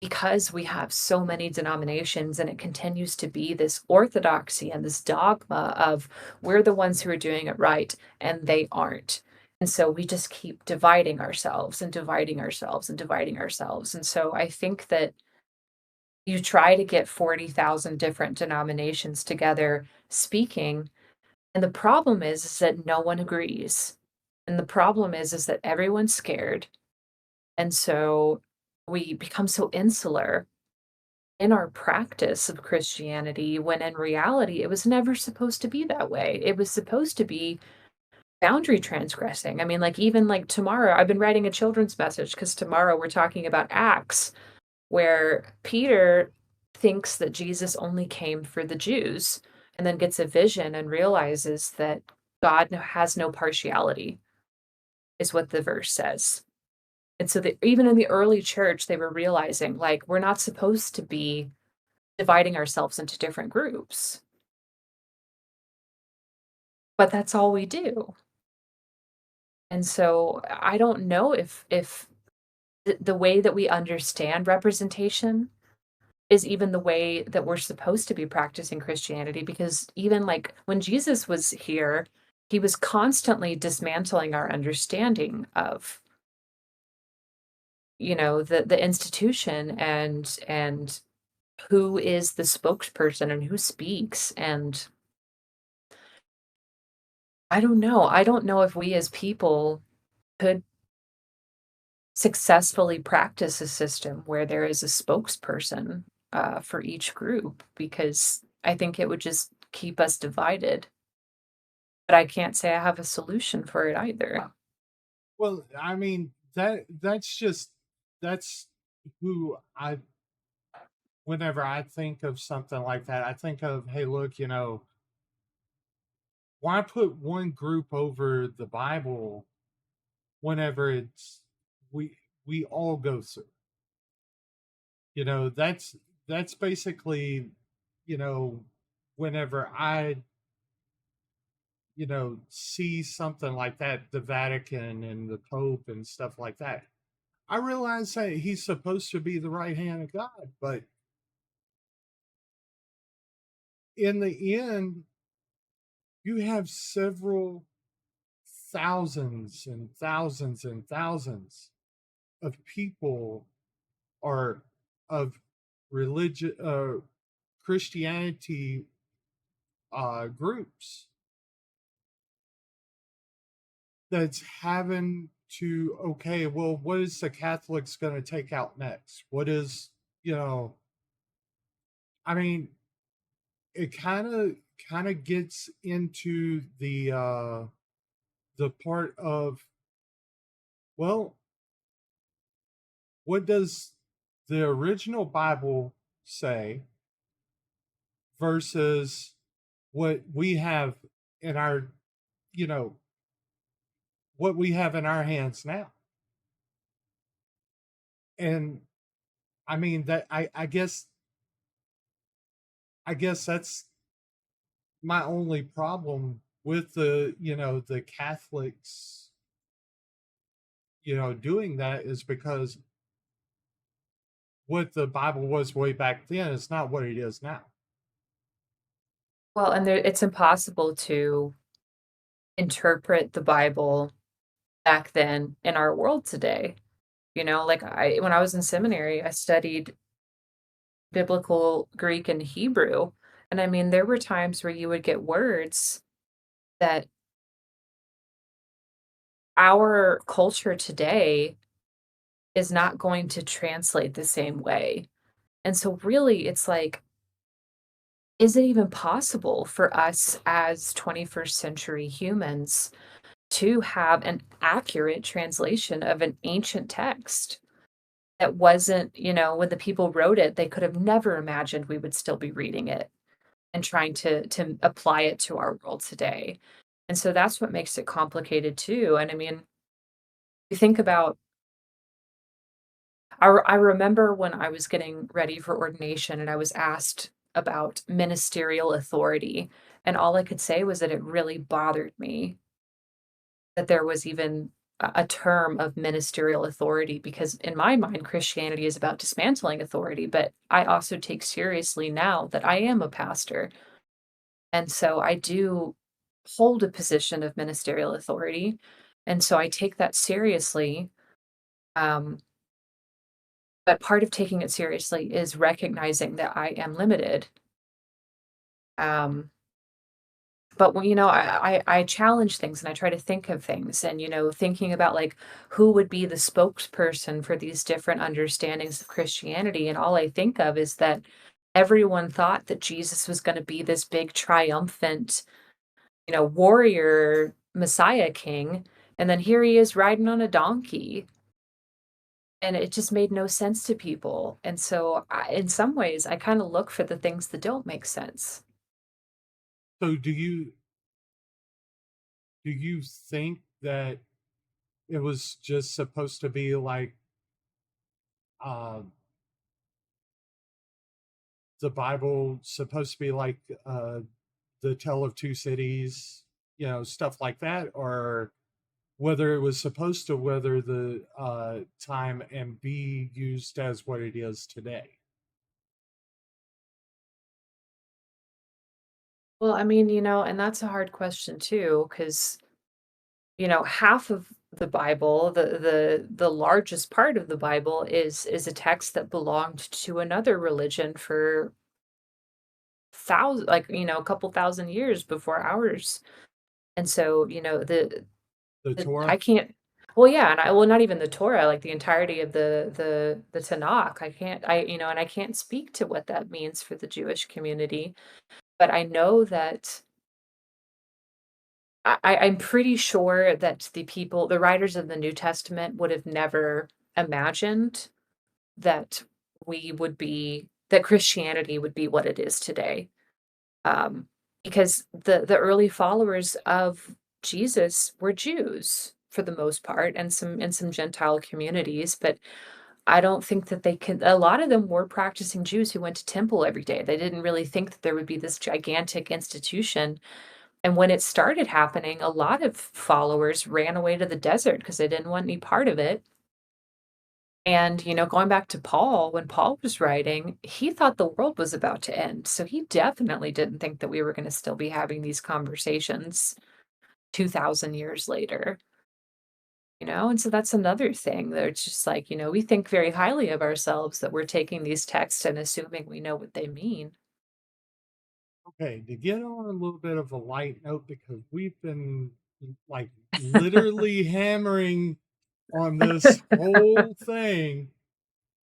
Because we have so many denominations and it continues to be this orthodoxy and this dogma of we're the ones who are doing it right and they aren't. And so we just keep dividing ourselves and dividing ourselves and dividing ourselves. And so I think that you try to get 40,000 different denominations together speaking, and the problem is that no one agrees. And the problem is that everyone's scared. And so we become so insular in our practice of Christianity when in reality it was never supposed to be that way. It was supposed to be boundary transgressing. I mean, like even like tomorrow, I've been writing a children's message because tomorrow we're talking about Acts, where Peter thinks that Jesus only came for the Jews and then gets a vision and realizes that God has no partiality, is what the verse says. And so that even in the early church, they were realizing like we're not supposed to be dividing ourselves into different groups, but that's all we do. And so I don't know if the way that we understand representation is even the way that we're supposed to be practicing Christianity because even like when Jesus was here, he was constantly dismantling our understanding of, the institution and who is the spokesperson and who speaks. And I don't know. I don't know if we as people could successfully practice a system where there is a spokesperson for each group because I think it would just keep us divided. But I can't say I have a solution for it either. Well, I mean, that's who I whenever I think of something like that, I think of, hey, look, why put one group over the Bible whenever it's we we all go through. That's basically, you know, whenever I, see something like that, the Vatican and the Pope and stuff like that. I realize that he's supposed to be the right hand of God, but in the end, you have several thousands and thousands and thousands of people or of religion Christianity groups that's having to, okay, well, what is the Catholics going to take out next? What is, you know, I mean, it kind of gets into the part of, well, what does the original Bible say versus what we have in our, you know, what we have in our hands now? And I mean that I guess that's my only problem with the Catholics, doing that is because what the Bible was way back then is not what it is now. Well, and it's impossible to interpret the Bible back then in our world today. Like when I was in seminary, I studied biblical Greek and Hebrew. And I mean, there were times where you would get words that our culture today is not going to translate the same way. And so, really, it's like, is it even possible for us as 21st century humans to have an accurate translation of an ancient text? that wasn't, when the people wrote it, they could have never imagined we would still be reading it and trying to apply it to our world today. And so that's what makes it complicated too. And I mean, you think about I remember when I was getting ready for ordination and I was asked about ministerial authority, and all I could say was that it really bothered me that there was even a term of ministerial authority because in my mind, Christianity is about dismantling authority, but I also take seriously now that I am a pastor. And so I do hold a position of ministerial authority. And so I take that seriously. Um, but part of taking it seriously is recognizing that I am limited. Um, but when, I challenge things and I try to think of things and, thinking about like who would be the spokesperson for these different understandings of Christianity. And all I think of is that everyone thought that Jesus was going to be this big triumphant, warrior Messiah king. And then here he is riding on a donkey. And it just made no sense to people. And so in some ways, I kind of look for the things that don't make sense. So do you think that it was just supposed to be like uh, the Bible supposed to be like the Tale of Two Cities, stuff like that, or whether it was supposed to weather the time and be used as what it is today? Well, I mean, and that's a hard question too, because, half of the Bible, the largest part of the Bible is a text that belonged to another religion for a couple thousand years before ours. And so, The I Torah? can't well, yeah, and not even the Torah, like the entirety of the Tanakh. I can't and I can't speak to what that means for the Jewish community, but I know that I'm pretty sure that the writers of the New Testament would have never imagined that that Christianity would be what it is today. Um, because the early followers of Jesus were Jews for the most part and some Gentile communities, but I don't think that a lot of them were practicing Jews who went to temple every day. They didn't really think that there would be this gigantic institution. And when it started happening, a lot of followers ran away to the desert because they didn't want any part of it. And, going back to Paul, when Paul was writing, he thought the world was about to end. So he definitely didn't think that we were going to still be having these conversations 2,000 years later, And so that's another thing that it's just like, we think very highly of ourselves that we're taking these texts and assuming we know what they mean. Okay, to get on a little bit of a light note, because we've been like literally hammering on this whole thing,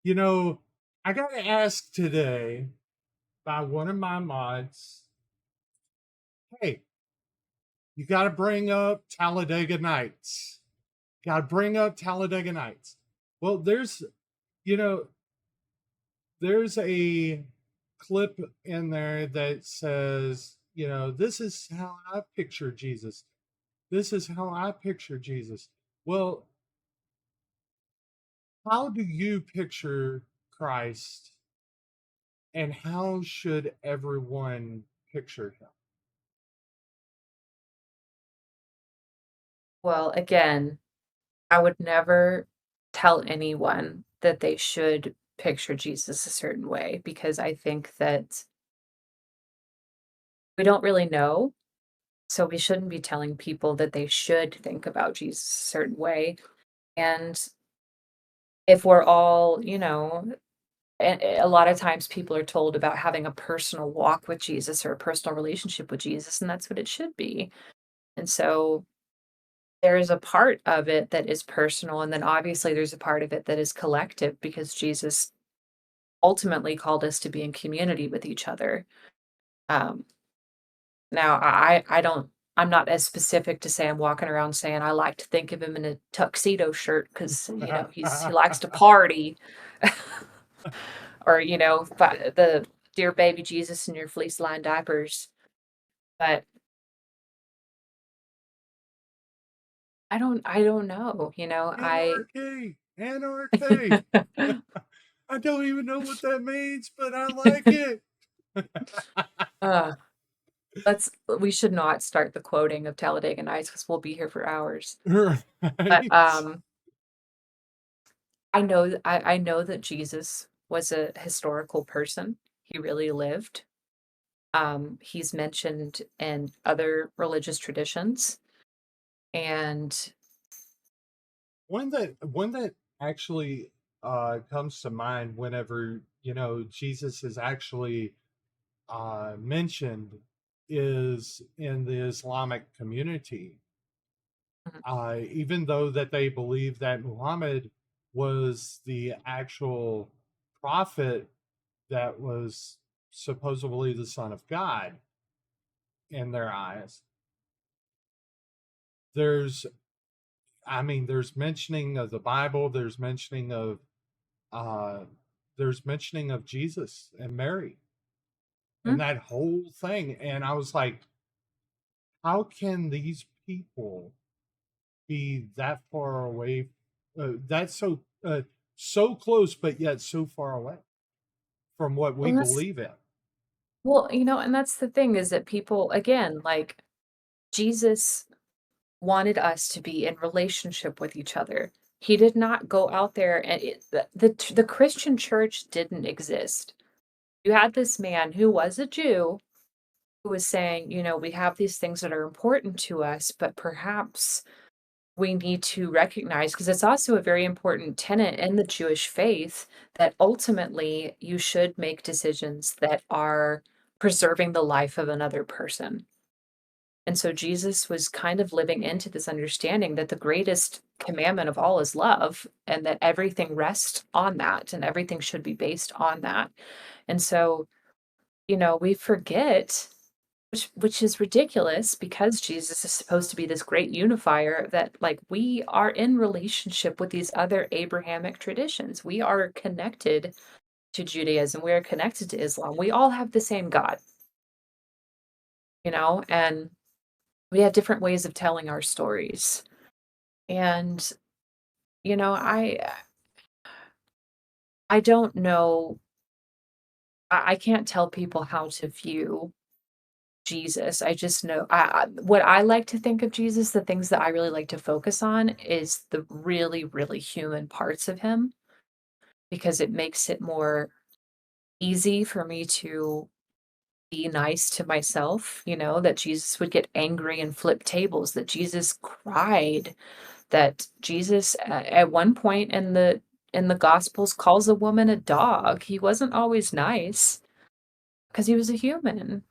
you know, I got asked today by one of my mods, hey, you got to bring up Talladega Nights. Got to bring up Talladega Nights. Well, you know, there's a clip in there that says, this is how I picture Jesus. This is how I picture Jesus. Well, how do you picture Christ and how should everyone picture him? Well, again, I would never tell anyone that they should picture Jesus a certain way because I think that we don't really know. So we shouldn't be telling people that they should think about Jesus a certain way. And if we're all, a lot of times people are told about having a personal walk with Jesus or a personal relationship with Jesus, and that's what it should be. And so there is a part of it that is personal, and then obviously there's a part of it that is collective because Jesus ultimately called us to be in community with each other. Um, now I don't I'm not as specific to say I'm walking around saying I like to think of him in a tuxedo shirt because he likes to party, or, the dear baby Jesus in your fleece-lined diapers, but I don't know, Anarchy, anarchy. I don't even know what that means, but I like it. uh, we should not start the quoting of Talladega Nights because 'cause we'll be here for hours, but, Right. I know that Jesus was a historical person, he really lived. He's mentioned in other religious traditions, and One that actually comes to mind whenever Jesus is actually mentioned is in the Islamic community. Mhm, Even though that they believe that Muhammad was the actual prophet that was supposedly the son of God in their eyes, there's there's mentioning of the Bible, uh there's mentioning of Jesus and Mary and mhm. that whole thing. And I was like, how can these people be that far away? That's so close, but yet so far away from what we Well, believe in. and that's the thing is that people again, like, Jesus wanted us to be in relationship with each other. He did not go out there and the Christian church didn't exist. You had this man who was a Jew who was saying, "We have these things that are important to us, but perhaps we need to recognize because it's also a very important tenet in the Jewish faith that ultimately you should make decisions that are preserving the life of another person." And so Jesus was kind of living into this understanding that the greatest commandment of all is love and that everything rests on that and everything should be based on that. And so, we forget which is ridiculous because Jesus is supposed to be this great unifier that, like, we are in relationship with these other Abrahamic traditions. We are connected to Judaism, we are connected to Islam. We all have the same God, and we have different ways of telling our stories. And, you know, I don't know, I can't tell people how to view Jesus. I just know what I like to think of Jesus, the things that I really like to focus on is the really, really human parts of him because it makes it more easy for me to be nice to myself, that Jesus would get angry and flip tables, that Jesus cried, that Jesus at one point in the gospels calls a woman a dog. He wasn't always nice because he was a human,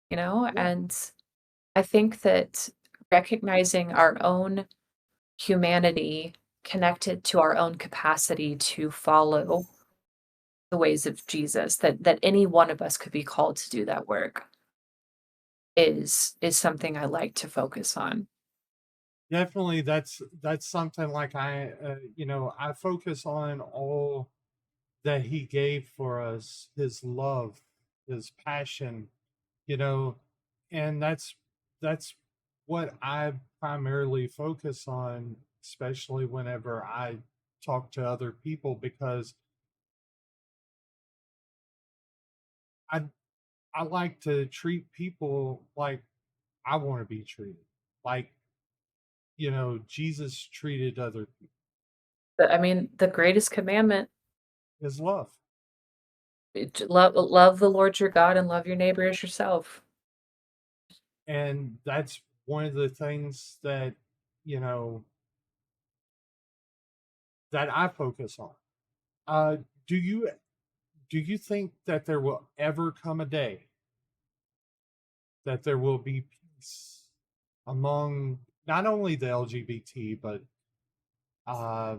Yeah. and I think that recognizing our own humanity connected to our own capacity to follow the ways of Jesus, that any one of us could be called to do that work is something I like to focus on. Definitely, that's something like I focus on all that he gave for us, his love, his passion, you know, and that's what I primarily focus on, especially whenever I talk to other people, because I I like to treat people like I want to be treated, like Jesus treated other people. But I mean, the greatest commandment, His love. love the Lord your God and love your neighbor as yourself. And that's one of the things that you know that I focus on. Uh, do you think that there will ever come a day that there will be peace among not only the LGBT but uh,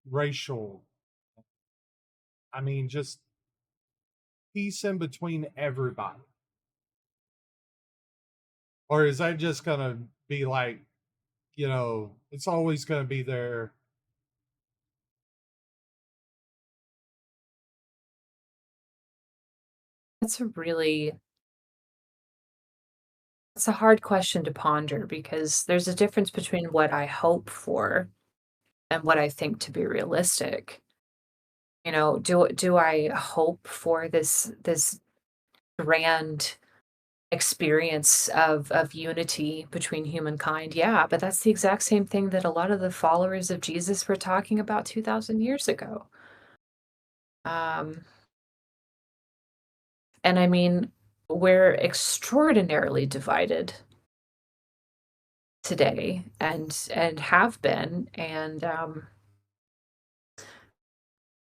racial? Just peace in between everybody. Or is that just going to be like, it's always going to be there? That's a really it's a hard question to ponder because there's a difference between what I hope for and what I think to be realistic. Do I hope for this grand experience of unity between humankind? Yeah, but that's the exact same thing that a lot of the followers of Jesus were talking about 2,000 years ago. Um, and I mean, we're extraordinarily divided today and have been, and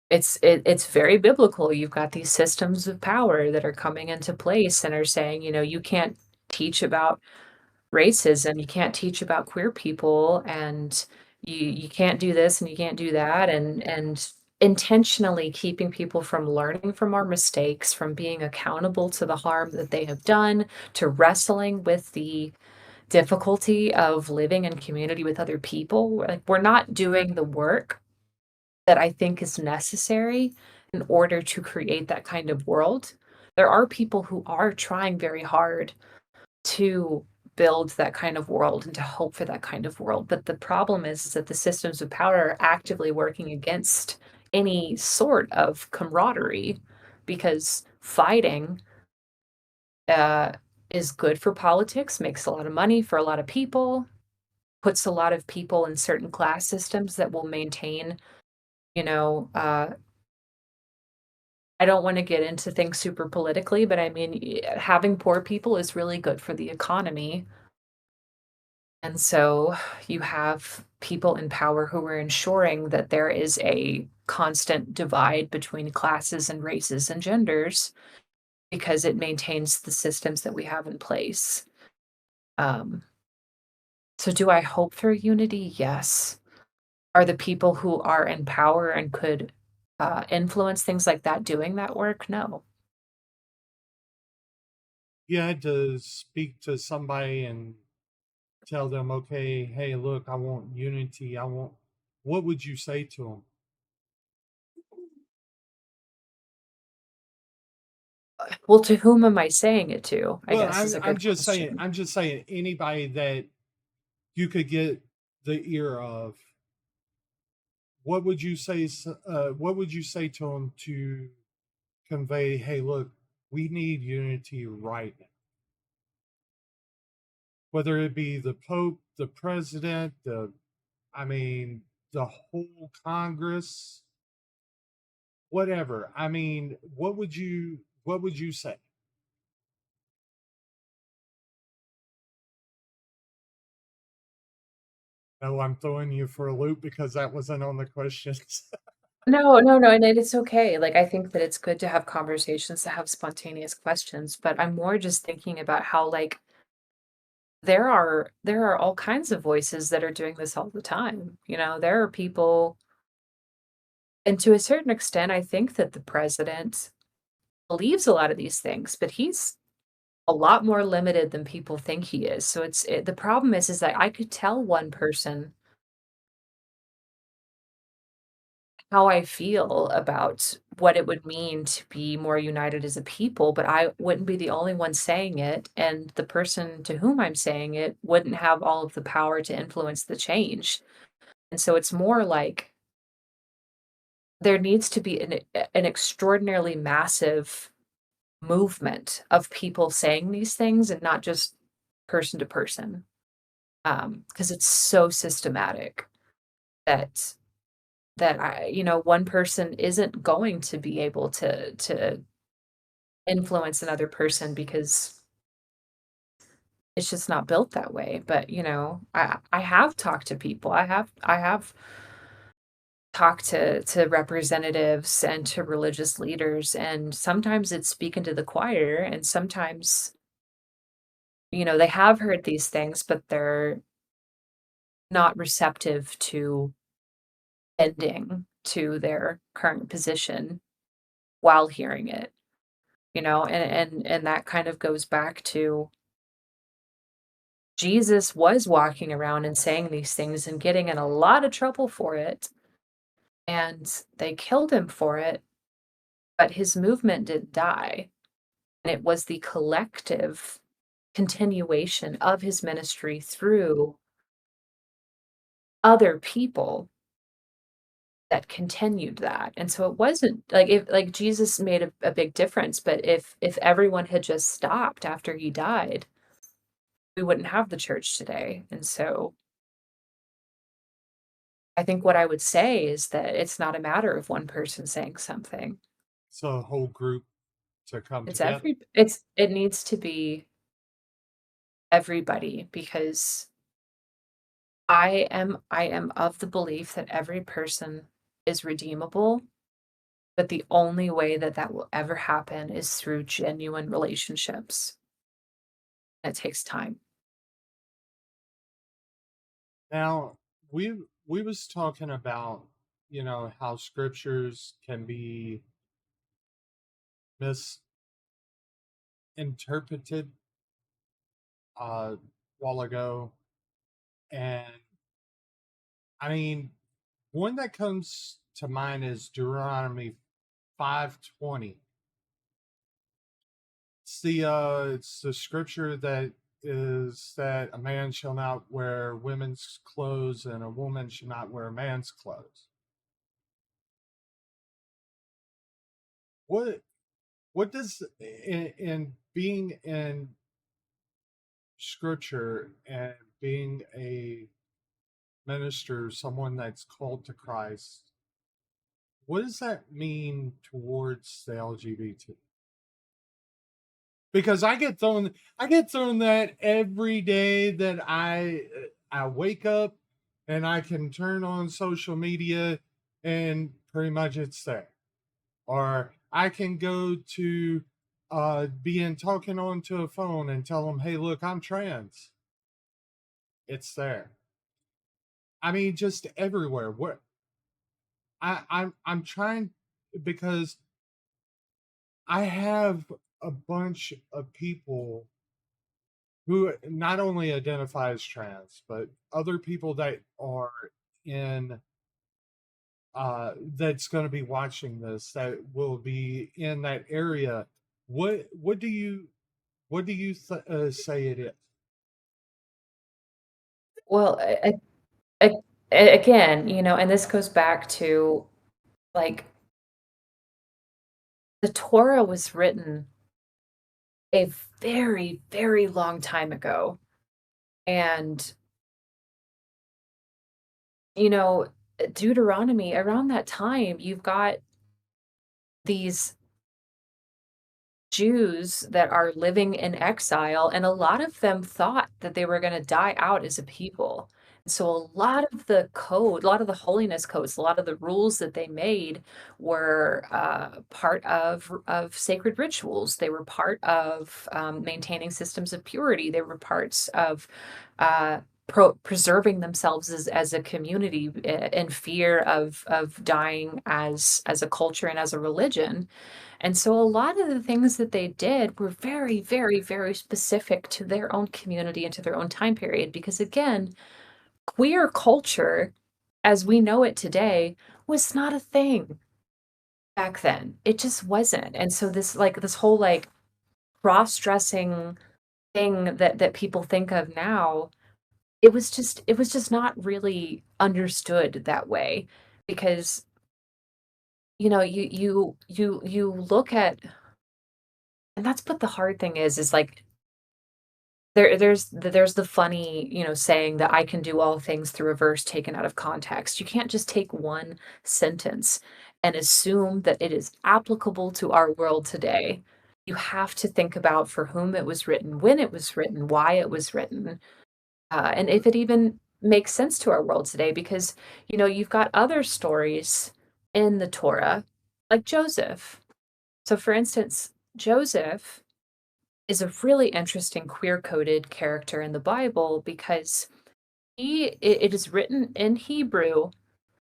it's very biblical. You've got these systems of power that are coming into place and are saying, you can't teach about racism, you can't teach about queer people, and you can't do this and you can't do that, and intentionally keeping people from learning from our mistakes, from being accountable to the harm that they have done, to wrestling with the difficulty of living in community with other people. Like, we're not doing the work that I think is necessary in order to create that kind of world. There are people who are trying very hard to build that kind of world and to hope for that kind of world. But the problem is that the systems of power are actively working against any sort of camaraderie because fighting uh, is good for politics, makes a lot of money for a lot of people, puts a lot of people in certain class systems that will maintain, you know, I don't want to get into things super politically, but I mean, having poor people is really good for the economy. And so you have people in power who are ensuring that there is a constant divide between classes and races and genders because it maintains the systems that we have in place. Um, so, do I hope for unity? Yes. Are the people who are in power and could influence things like that doing that work? No. You had to speak to somebody and tell them, okay, hey, look, I want unity. What would you say to them? Well, to whom am I saying it to? I Well, guess is a good question. I'm just saying anybody that you could get the ear of. What would you say? What would you say to them to convey? Hey, look, we need unity right now. Whether it be the Pope, the President, I mean, the whole Congress, whatever. I mean, what would you say? No, I'm throwing you for a loop because that wasn't on the questions. No, no, no, and it's okay. Like, I think that it's good to have conversations, to have spontaneous questions, but I'm more just thinking about how, like, there are all kinds of voices that are doing this all the time. There are people, and to a certain extent, I think that the president believes a lot of these things, but he's a lot more limited than people think he is. So the problem is that I could tell one person how I feel about what it would mean to be more united as a people, but I wouldn't be the only one saying it, and the person to whom I'm saying it wouldn't have all of the power to influence the change. And so it's more like there needs to be an extraordinarily massive movement of people saying these things and not just person to person, because it's so systematic that one person isn't going to be able to influence another person because it's just not built that way. But, I have talked to people. I have talked to representatives and to religious leaders, and sometimes it's speaking to the choir, and sometimes, they have heard these things, but they're not receptive to bending to their current position while hearing it. And that kind of goes back to Jesus was walking around and saying these things and getting in a lot of trouble for it, and they killed him for it, but his movement didn't die. And it was the collective continuation of his ministry through other people that continued that. And so it wasn't like if like Jesus made a big difference, but if everyone had just stopped after he died, we wouldn't have the church today. And so I think what I would say is that it's not a matter of one person saying something. So a whole group to come together. It needs to be everybody because I am of the belief that every person is redeemable, but the only way that that will ever happen is through genuine relationships. It takes time. Now we was talking about, how scriptures can be misinterpreted a while ago. And I mean, one that comes to mind is Deuteronomy 5:20. It's the scripture that is that a man shall not wear women's clothes and a woman shall not wear man's clothes. What what does in being in scripture and being a minister, someone that's called to Christ, what does that mean towards the LGBT? Because I get thrown that every day that I wake up and I can turn on social media and pretty much it's there. Or I can go to being talking onto a phone and tell them, hey, look, I'm trans. It's there. I mean, just everywhere. What I'm trying, because I have a bunch of people who not only identify as trans, but other people that are in that's going to be watching this that will be in that area. What do you say it is? Well, I again, and this goes back to, like, the Torah was written a very, very long time ago, and, you know, Deuteronomy, around that time, you've got these Jews that are living in exile, and a lot of them thought that they were gonna die out as a people. So a lot of the code, a lot of the holiness codes, a lot of the rules that they made were part of sacred rituals. They were part of maintaining systems of purity. They were parts of preserving themselves as a community in fear of dying as a culture and as a religion. And so a lot of the things that they did were very, very, very specific to their own community and to their own time period. Because again, queer culture, as we know it today, was not a thing back then. It just wasn't. And so this whole like cross-dressing thing that people think of now, it was just not really understood that way because you look at, and that's what the hard thing is like there's the funny, saying that I can do all things through a verse taken out of context. You can't just take one sentence and assume that it is applicable to our world today. You have to think about for whom it was written, when it was written, why it was written, and if it even makes sense to our world today. Because you've got other stories in the Torah, like Joseph. So, for instance, Joseph is a really interesting queer-coded character in the Bible because it is written in Hebrew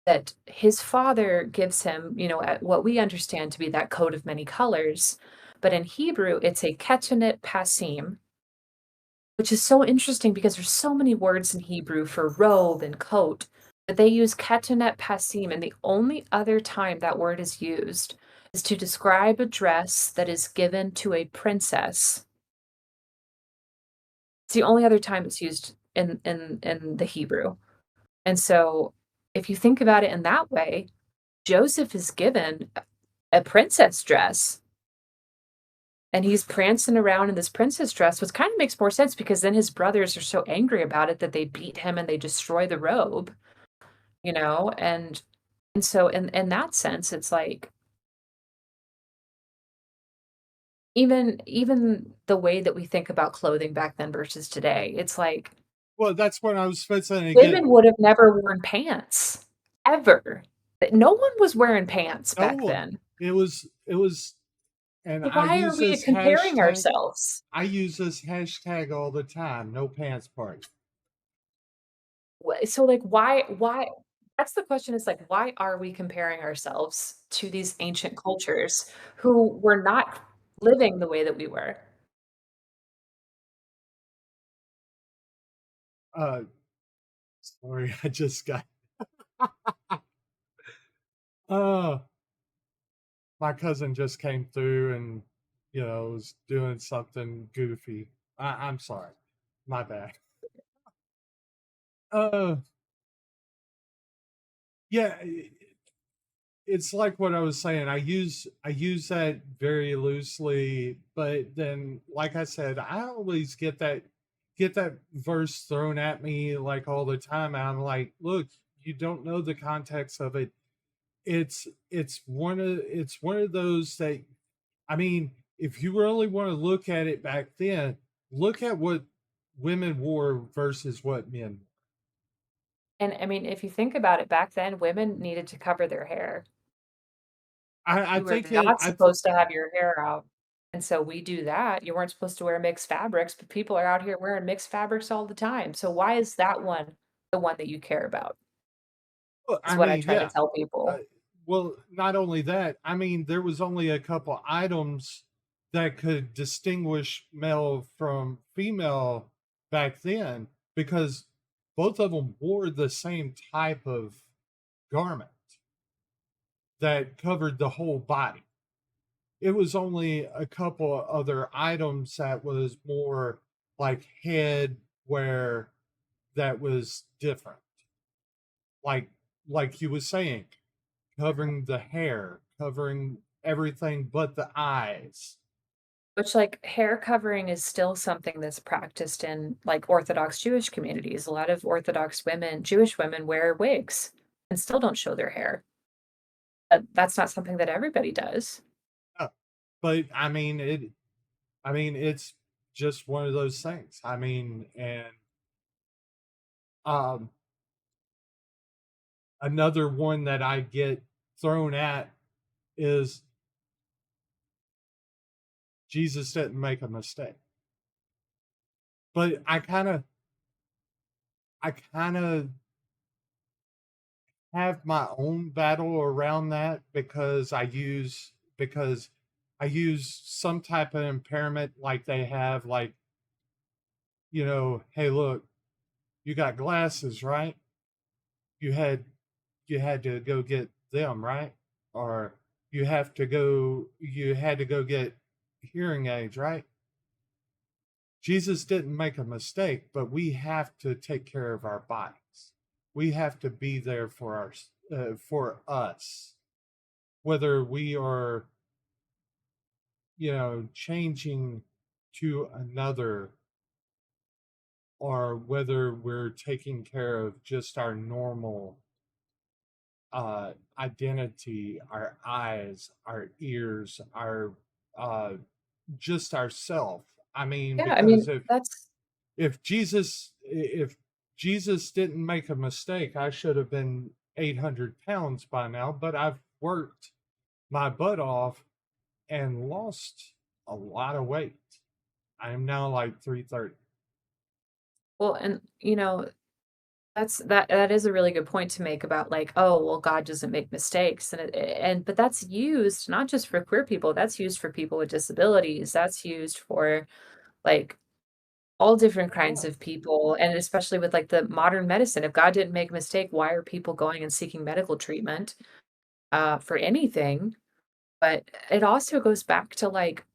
that his father gives him, at what we understand to be that coat of many colors, but in Hebrew, it's a ketunet pasim, which is so interesting because there's so many words in Hebrew for robe and coat, but they use ketonet pasim, and the only other time that word is used is to describe a dress that is given to a princess. It's the only other time it's used in the Hebrew. And so, if you think about it in that way, Joseph is given a princess dress, and he's prancing around in this princess dress, which kind of makes more sense because then his brothers are so angry about it that they beat him and they destroy the robe, you know? And so in that sense, it's like even the way that we think about clothing back then versus today, it's like Well, that's what I was fixing to get. women would have never worn pants, ever. No one was wearing pants back No, then. it was, and So why are we comparing ourselves? I use this hashtag all the time. No pants party. So, like, why that's the question is, like, why are we comparing ourselves to these ancient cultures who were not living the way that we were? Uh, Sorry, I just got. Uh, my cousin just came through and was doing something goofy. I'm sorry, my bad. Uh, yeah, it's like what I was saying. I use that very loosely, but then, like I said, I always get that verse thrown at me like all the time. And I'm like, look, you don't know the context of it. It's one of those that, I mean, if you really want to look at it back then, look at what women wore versus what men. And, I mean, if you think about it, back then, women needed to cover their hair. I You were think it. not supposed to have your hair out, and so we do that. You weren't supposed to wear mixed fabrics, but people are out here wearing mixed fabrics all the time. So why is that one the one that you care about? Well, Is I what I mean, try to yeah. tell Uh, people. well, not only that, I mean, there was only a couple items that could distinguish male from female back then because both of them wore the same type of garment that covered the whole body. It was only a couple of other items that was more like head wear that was different. Like like you was saying, covering the hair, covering everything but the eyes. Which, like, hair covering is still something that's practiced in, like, Orthodox Jewish communities. A lot of Orthodox women Jewish women wear wigs and still don't show their hair. But that's not something that everybody does. Uh, But it's just one of those things. And um another one that I get thrown at is Jesus didn't make a mistake. But I kind of have my own battle around that because I use some type of impairment like they have, like, hey, look, you got glasses, right? You had you had to go get them, right? Or you had to go get hearing aids, right? Jesus didn't make a mistake, but we have to take care of our bodies. We have to be there for us, whether we are, changing to another, or whether we're taking care of just our normal identity, our eyes, our ears, our uh, just ourself. I mean, Yeah, I because mean, if that's if Jesus if Jesus didn't make a mistake, I should have been 800 pounds by now. But I've worked my butt off and lost a lot of weight. I am now like 330. well, and, that is a really good point to make about, like, "Oh, well, God doesn't make mistakes," but that's used not just for queer people, that's used for people with disabilities, that's used for, like, all different kinds Right. of people, and especially with, like, the modern medicine. If God didn't make a mistake, why are people going and seeking medical treatment, for anything? But it also goes back to, like,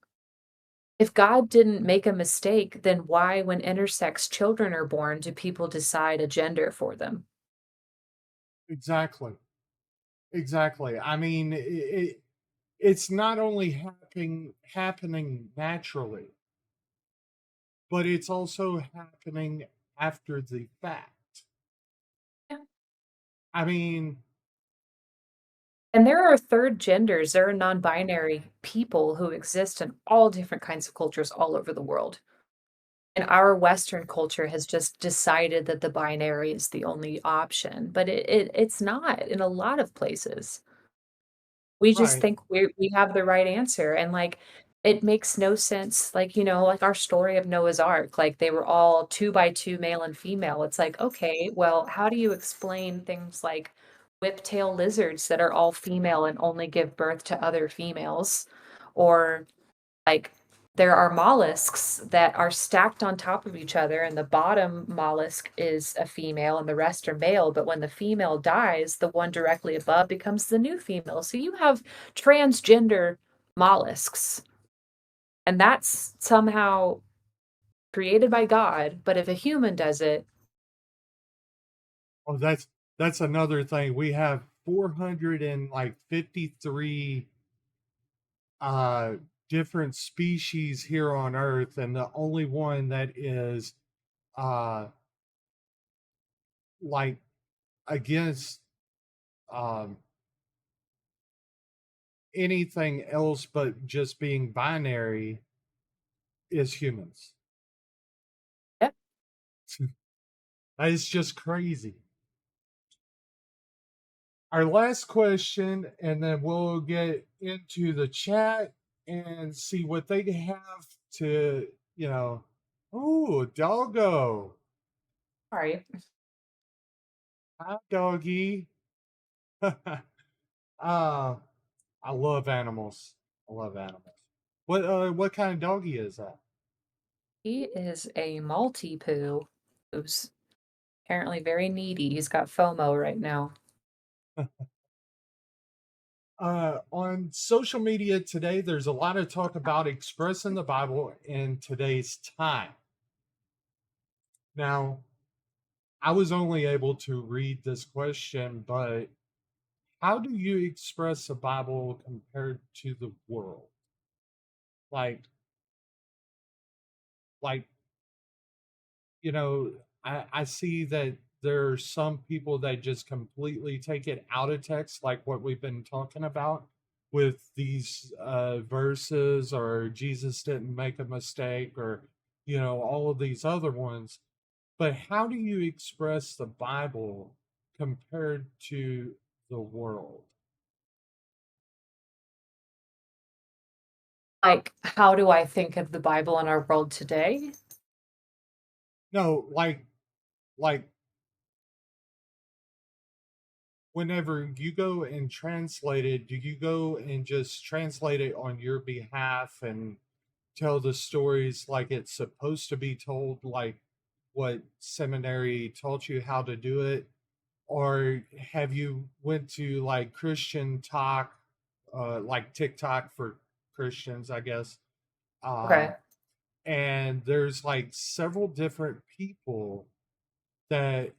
if God didn't make a mistake, then why, when intersex children are born, do people decide a gender for them? Exactly. Exactly. I mean, it's not only happening naturally, but it's also happening after the fact. Yeah. I mean, And there are third genders, there are non-binary people who exist in all different kinds of cultures all over the world. And our Western culture has just decided that the binary is the only option, but it's not in a lot of places. We just right. think we have the right answer, and, like, it makes no sense, like, like our story of Noah's Ark, like, they were all 2 by 2 male and female. It's like, okay, well, how do you explain things like whiptail lizards that are all female and only give birth to other females? Or like, there are mollusks that are stacked on top of each other, and the bottom mollusk is a female and the rest are male, but when the female dies, the one directly above becomes the new female. So you have transgender mollusks, and that's somehow created by God, but if a human does it, Oh, that's another thing. We have 453 uh different species here on Earth, and the only one that is uh like against um anything else but just being binary is humans. yeah, That is just crazy. Our last question, and then we'll get into the chat and see what they have to, you know. Oh, doggo. sorry. Hi, doggy. I love animals. I love animals. What kind of doggy is that? He is a Maltipoo who's apparently very needy. He's got FOMO right now. On social media today, there's a lot of talk about expressing the Bible in today's time. Now, I was only able to read this question, but how do you express the Bible compared to the world? Like, like you know, I see that there are some people that just completely take it out of text, like what we've been talking about with these verses, or Jesus didn't make a mistake, or, all of these other ones. But how do you express the Bible compared to the world? Like, how do I think of the Bible in our world today? No, like whenever you go and translate it, do you go and just translate it on your behalf and tell the stories like it's supposed to be told, like what seminary taught you how to do it? Or have you went to like Christian talk, like TikTok for Christians, I guess? Um, Okay. and there's like several different people that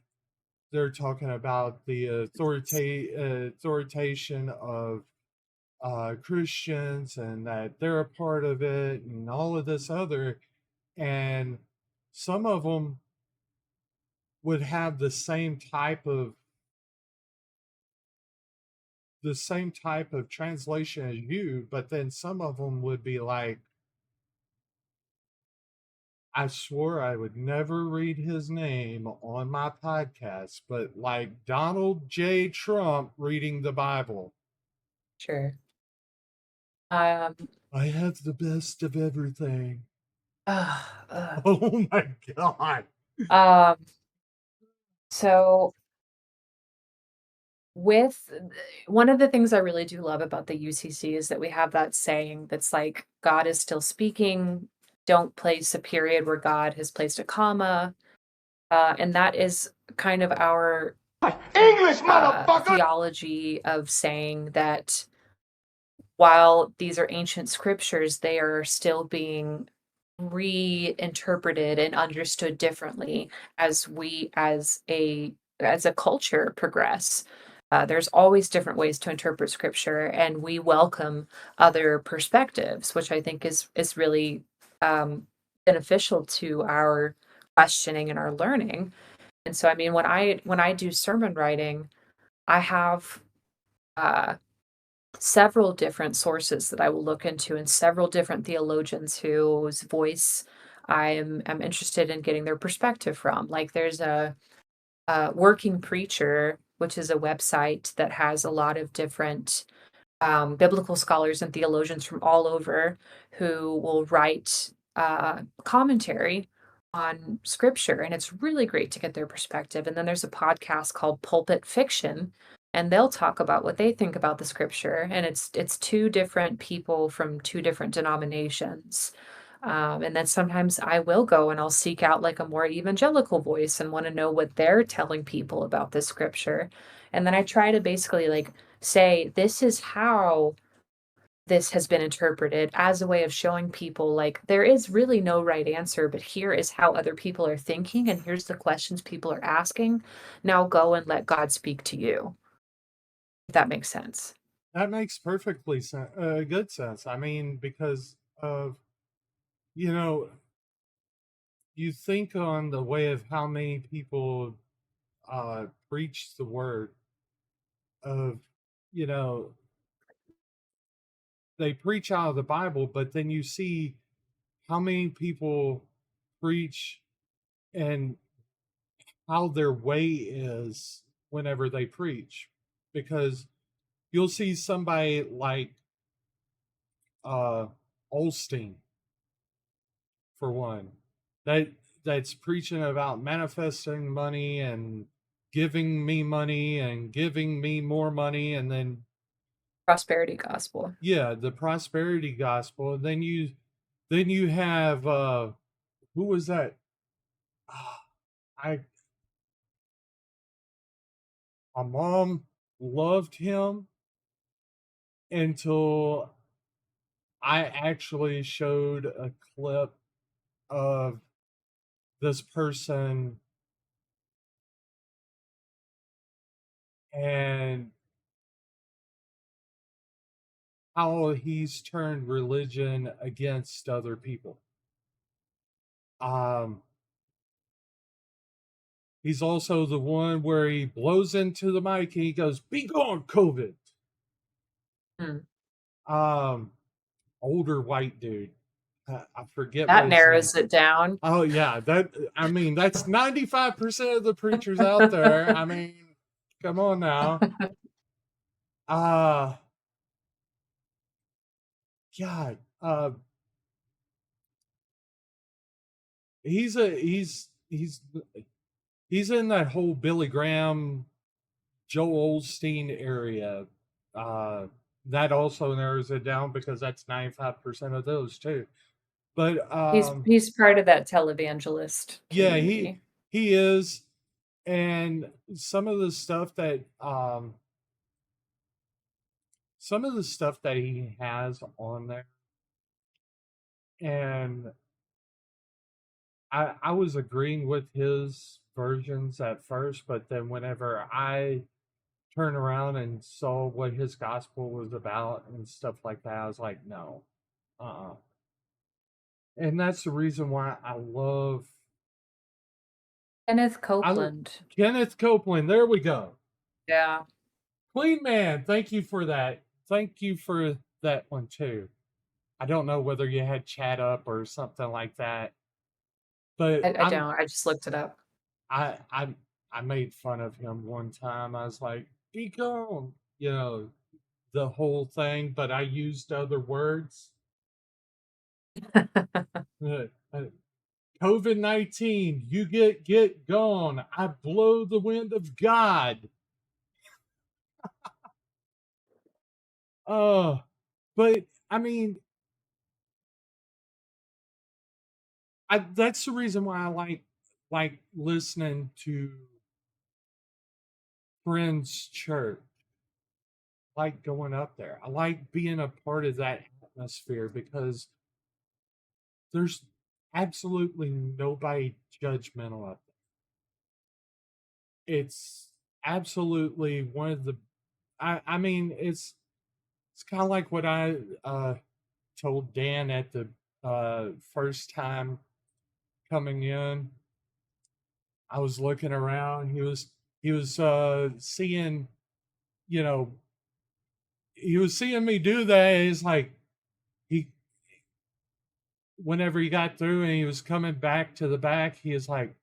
they're talking about the authoritation of Christians, and that they're a part of it, and all of this other. And some of them would have the same type of translation as you, but then some of them would be like, I swore I would never read his name on my podcast, but like Donald J. Trump reading the Bible. Sure. Um, I have the best of everything. ugh, ugh. Oh my God. Um, so with one of the things I really do love about the UCC is that we have that saying that's like, God is still speaking. don't place a period where God has placed a comma. And that is kind of our English, motherfucker! theology of saying that while these are ancient scriptures, they are still being reinterpreted and understood differently as we as a culture progress. There's always different ways to interpret scripture, and we welcome other perspectives, which I think is really um, beneficial to our questioning and our learning. And so, I mean, when I do sermon writing, I have uh, several different sources that I will look into and several different theologians whose voice am interested in getting their perspective from. Like there's a Working Preacher, which is a website that has a lot of different biblical scholars and theologians from all over who will write commentary on scripture. And it's really great to get their perspective. And then there's a podcast called Pulpit Fiction, and they'll talk about what they think about the scripture. And it's two different people from two different denominations. And then sometimes I will go and I'll seek out like a more evangelical voice and want to know what they're telling people about this scripture. And then I try to basically like say, this is how this has been interpreted as a way of showing people like there is really no right answer, but here is how other people are thinking, and here's the questions people are asking. Now go and let God speak to you. If that makes sense. That makes perfectly good sense. I mean, because of, you know, you think on the way of how many people preach the word of, you know, they preach out of the Bible, but then you see how many people preach and how their way is whenever they preach. Because you'll see somebody like uh Olstein, for one, that that's preaching about manifesting money and giving me money and giving me more money, and then Prosperity gospel. yeah, the prosperity gospel. And then you have who was that? Ah, I my mom loved him until I actually showed a clip of this person, and how he's turned religion against other people. Um, he's also the one where he blows into the mic and he goes, "Be gone, COVID." Hmm. Um, older white dude. I forget what That his name. narrows it down. Oh yeah, that I mean that's 95% of the preachers out there. I mean, come on now. Uh God, he's a he's in that whole Billy Graham, Joel Osteen area. Uh, that also narrows it down because that's 95% of those too. But He's part of that televangelist yeah, community. he is, and some of the stuff that he has on there, and I was agreeing with his versions at first, but then whenever I turn around and saw what his gospel was about and stuff like that, I was like, no, and that's the reason why Kenneth I Copeland. Kenneth Copeland. There we go, Yeah. Clean Man. Thank you for that. Thank you for that one too. I don't know whether you had chat up or something like that, but I don't. I just looked it up. I I I made fun of him one time. I was like, "Be gone," the whole thing, but I used other words. Uh, COVID-19, you get gone. I blow the wind of God. Uh, but I mean, that's the reason why I like listening to Friends Church. I like going up there. I like being a part of that atmosphere because there's absolutely nobody judgmental up there. It's absolutely one of the I mean it's kind of like what I told Dan at the first time coming in. I was looking around. He was seeing, you know, he was seeing me do that. He's like he whenever he got through and he was coming back to the back, he was like,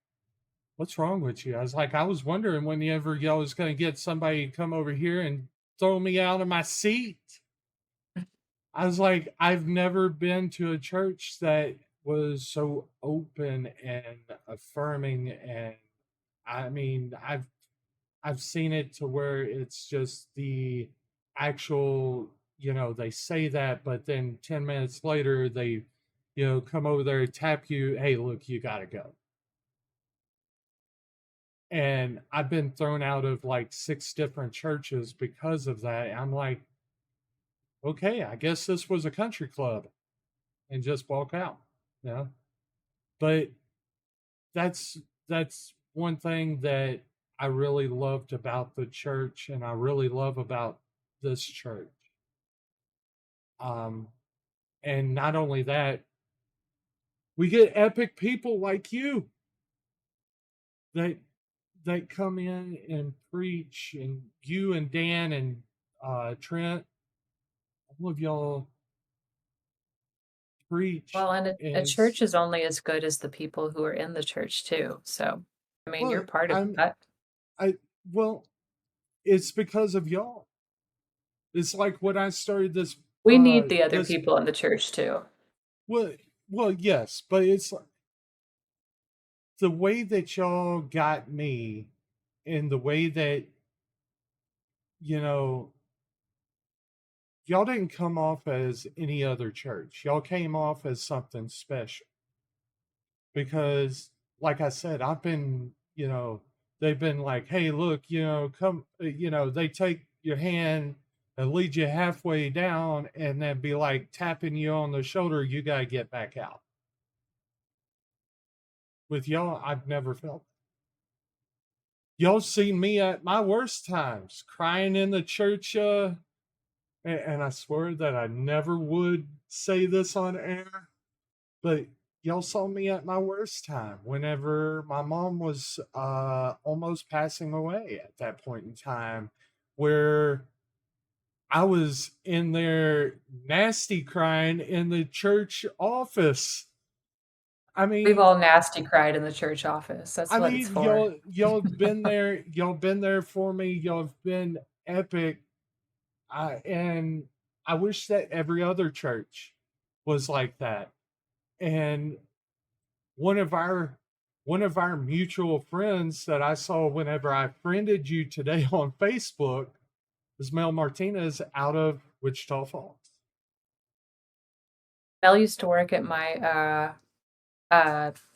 "What's wrong with you?" I was like, "I was wondering whenever y'all was going to get somebody to come over here and throw me out of my seat." I was like, "I've never been to a church that was so open and affirming, and I mean, I've seen it to where it's just the actual, they say that, but then 10 minutes later they, come over there and tap you, hey, look, you got to go." And I've been thrown out of like 6 different churches because of that. I'm like, okay, I guess this was a country club, and just walk out, you know. But that's that's one thing that I really loved about the church, and I really love about this church. Um, and not only that, we get epic people like you that come in and preach, and you and Dan and Trent, all of y'all preach, Well, and a and church is only as good as the people who are in the church too, so, I mean, you're well, part of that. I well, it's because of y'all. It's like when I started this We need the other this people in the church too. well yes, but it's like the way that y'all got me, and the way that, you know, y'all didn't come off as any other church. Y'all came off as something special because, like I said, I've been, they've been like, hey, look, come, they take your hand and lead you halfway down and then be like tapping you on the shoulder, you got to get back out. With y'all, I've never felt. Y'all seen me at my worst times, crying in the church, and I swear that I never would say this on air, but y'all saw me at my worst time whenever my mom was almost passing away at that point in time, where I was in there nasty crying in the church office. I We've mean, all nasty cried in the church office, that's what it's for. y'all have been there, y'all been there for me, y'all have been epic. And I wish that every other church was like that. And one of our mutual friends that I saw whenever I friended you today on Facebook is Mel Martinez out of Wichita Falls. Mel used to work at my,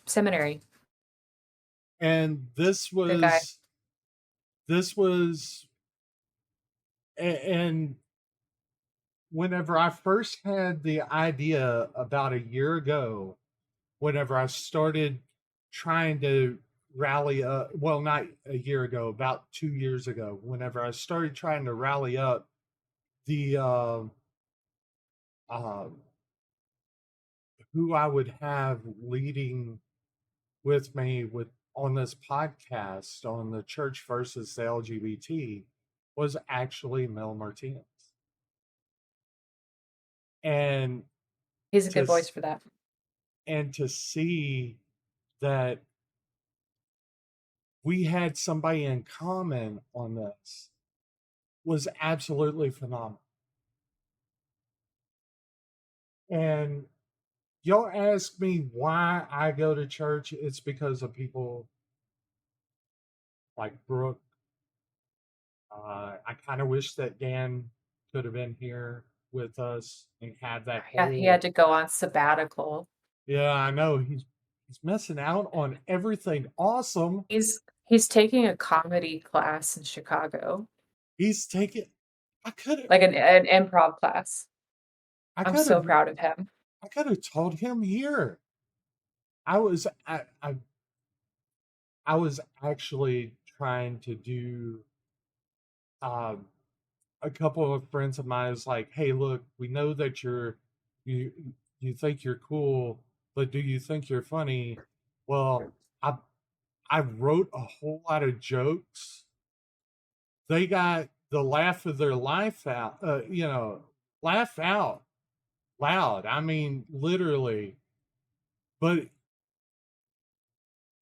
seminary. And Good guy. this was and whenever I first had the idea about a year ago, whenever I started trying to rally up, well, not a year ago, about 2 years ago, whenever I started trying to rally up the uh, who I would have leading with me with on this podcast on the church versus the LGBT was actually Mel Martinez. And He's a to good voice for that. to see that we had somebody in common on this was absolutely phenomenal. And y'all ask me why I go to church, it's because of people like Brooke. I kind of wish that Dan could have been here with us and had that Yeah, he whole. had to go on sabbatical. Yeah, I know He's missing out on everything awesome. He's taking a comedy class in Chicago, He's taking. I could have. like an improv class. I I'm could so have. proud of him. I could have told him here. I was. I was actually trying to do. Um, a couple of friends of mine was like, "Hey, look, we know that you you think you're cool, but do you think you're funny?" Well, I I wrote a whole lot of jokes. They got the laugh of their life out, laugh out loud. I mean, literally. But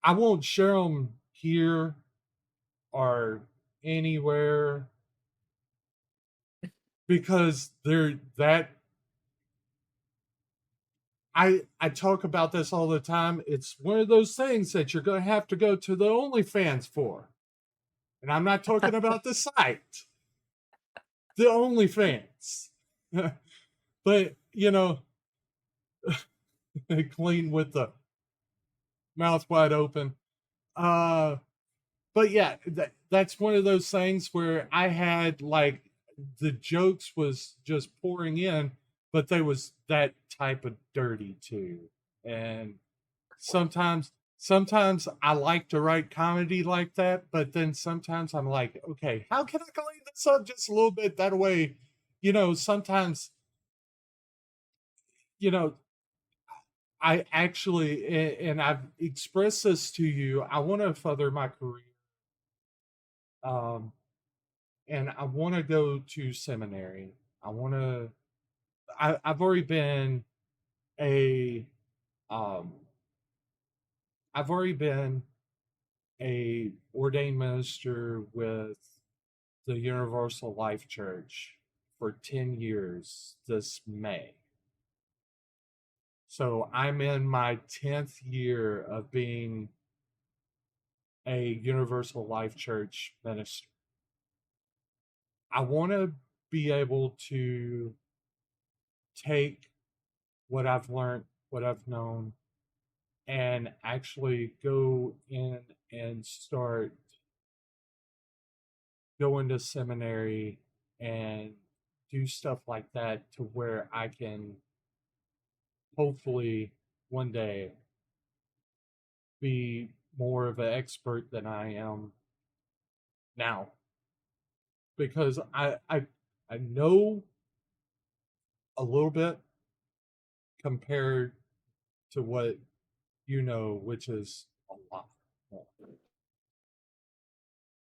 I won't share them here or anywhere because they're that I talk about this all the time. It's one of those things that you're going to have to go to the OnlyFans for. And I'm not talking about the site, the OnlyFans. But, clean with the mouth wide open. Uh, but yeah, that's one of those things where I had like the jokes was just pouring in, but there was that type of dirty too. And sometimes I like to write comedy like that, but then sometimes I'm like, okay, how can I clean this up just a little bit? That way, sometimes, you know, I actually, and I've expressed this to you, I want to further my career. Um, and I want to go to seminary. I want to, I've already been a, um, I've already been a ordained minister with the Universal Life Church for 10 years this May. So I'm in my 10th year of being a Universal Life Church minister. I want to be able to take what I've learned, what I've known, and actually go in and start going to seminary and do stuff like that to where I can hopefully one day be more of an expert than I am now because I know a little bit compared to what you know, which is a lot more.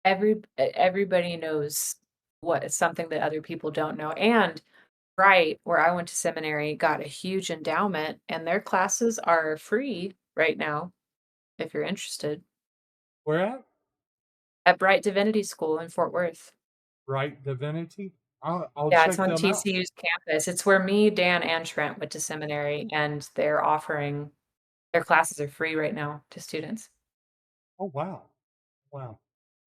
Everybody knows what something that other people don't know, and right, where I went to seminary got a huge endowment, and their classes are free right now, if you're interested, Where at? at Bright Divinity School in Fort Worth. Right Divinity? I'll Yeah, it's check on them out. TCU's campus. It's where me, Dan, and Trent went to seminary, and they're offering their classes are free right now to students. Oh wow. Wow.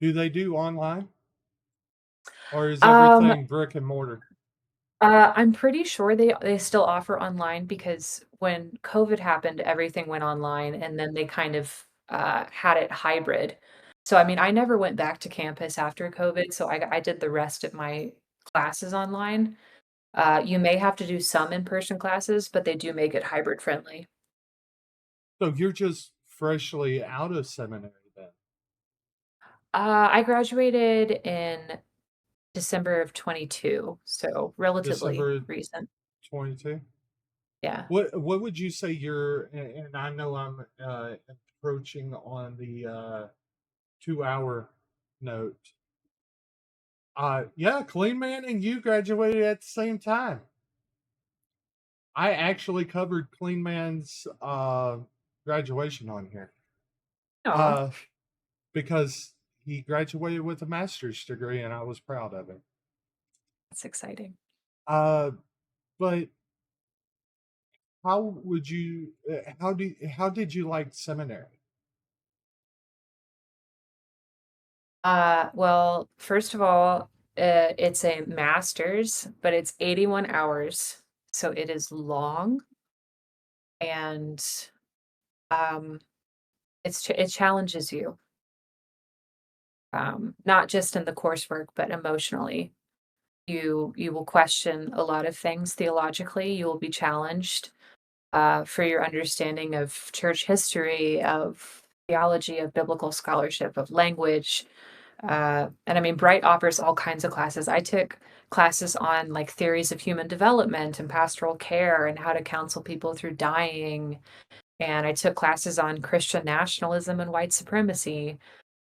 Do they do online or is Um, everything brick and mortar? I'm pretty sure they still offer online because when COVID happened, everything went online, and then they kind of, had it hybrid. So, I mean, I never went back to campus after COVID, so I did the rest of my classes online. You may have to do some in-person classes, but they do make it hybrid friendly. So you're just freshly out of seminary then. I graduated in December of '22, so relatively December recent. 22. Yeah. What would you say you're and I know I'm approaching on the 2 hour note. Yeah, Clean Man and you graduated at the same time. I actually covered Clean Man's graduation on here. Aw, Uh because he graduated with a master's degree and I was proud of him. that's exciting. Uh but how would you how did you like seminary? Well, first of all, it's a master's, but it's 81 hours, so it is long, and um, it challenges you, not just in the coursework, but emotionally. You will question a lot of things theologically. You will be challenged for your understanding of church history, of theology, of biblical scholarship, of language. And I mean, Bright offers all kinds of classes. I took classes on like theories of human development and pastoral care and how to counsel people through dying. And I took classes on Christian nationalism and white supremacy.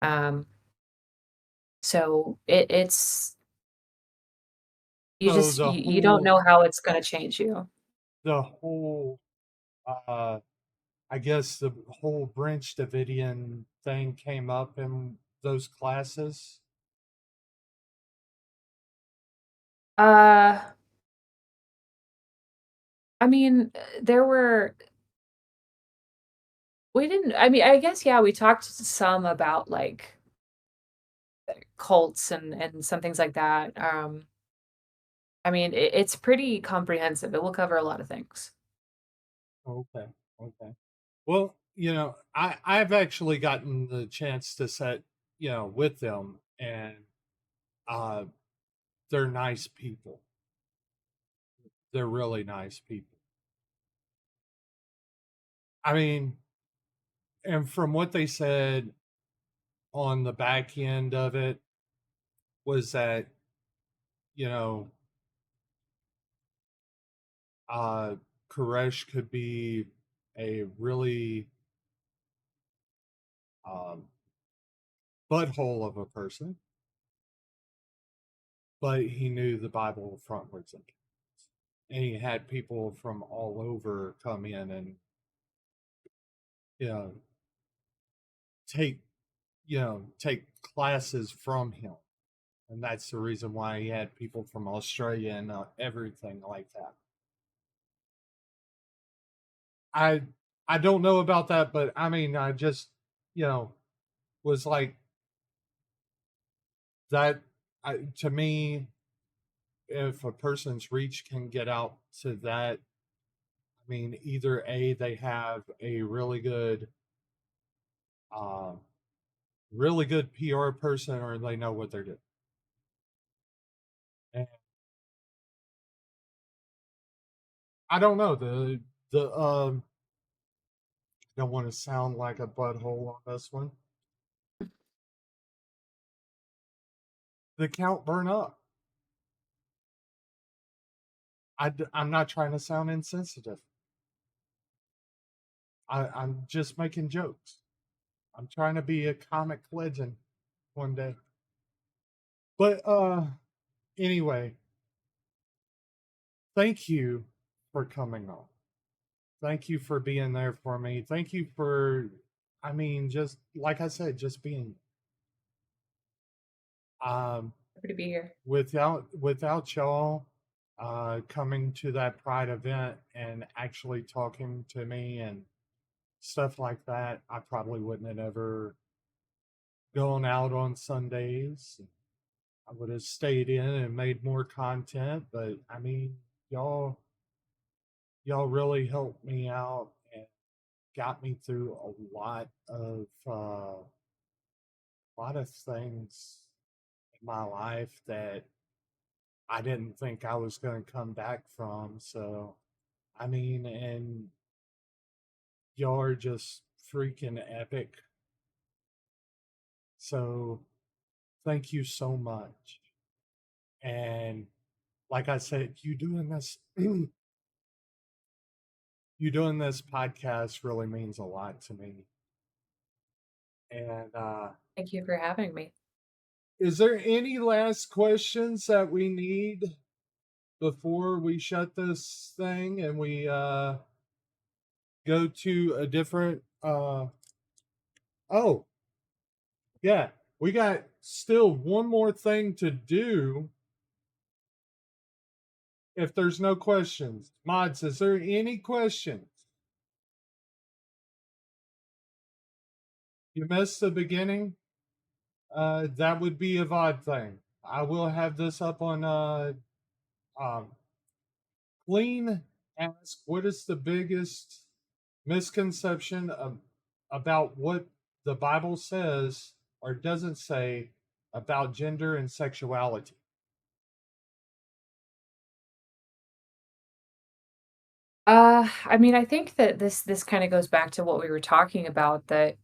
Um, it's So the you don't whole know how it's going to change you. the whole uh I guess the whole Branch Davidian thing came up in those classes. Uh, I mean, there were we didn't. I mean, I guess yeah, we talked some about like cults and some things like that. I mean, it's pretty comprehensive. It will cover a lot of things. Okay. Okay. Well, I've actually gotten the chance to set, with them, and uh they're nice people. They're really nice people. I mean, and from what they said on the back end of it was that, you know, uh Koresh could be a really um butthole of a person, but he knew the Bible frontwards and backwards. And he had people from all over come in and, you know, take, take classes from him. And that's the reason why he had people from Australia and everything like that. I I don't know about that, but I mean, I just, you know, was like that. To me, if a person's reach can get out to that, I mean, either A, they have a uh, really good PR person, or they know what they're doing. And I don't know the I don't want to sound like a butthole on this one. The account burn up. I'm not trying to sound insensitive. I'm just making jokes. I'm trying to be a comic legend one day. But anyway, thank you for coming on. Thank you for being there for me. Thank you for, I mean, just like I said, just being um Happy to be here. without y'all coming to that pride event and actually talking to me and stuff like that, I probably wouldn't have ever gone out on Sundays. I would have stayed in and made more content, but I mean, y'all y'all really helped me out and got me through a lot of things in my life that I didn't think I was going to come back from. So, I mean, and y'all are just freaking epic. So, thank you so much. And like I said, you doing this podcast really means a lot to me. And Thank you for having me. is there any last questions that we need before we shut this thing and we go to a different oh, yeah, we got still one more thing to do if there's no questions. Mods, is there any questions? You missed the beginning? That would be a VOD thing. I will have this up on um Clean ask what is the biggest misconception about what the Bible says or doesn't say about gender and sexuality? I mean, I think that this kind of goes back to what we were talking about, that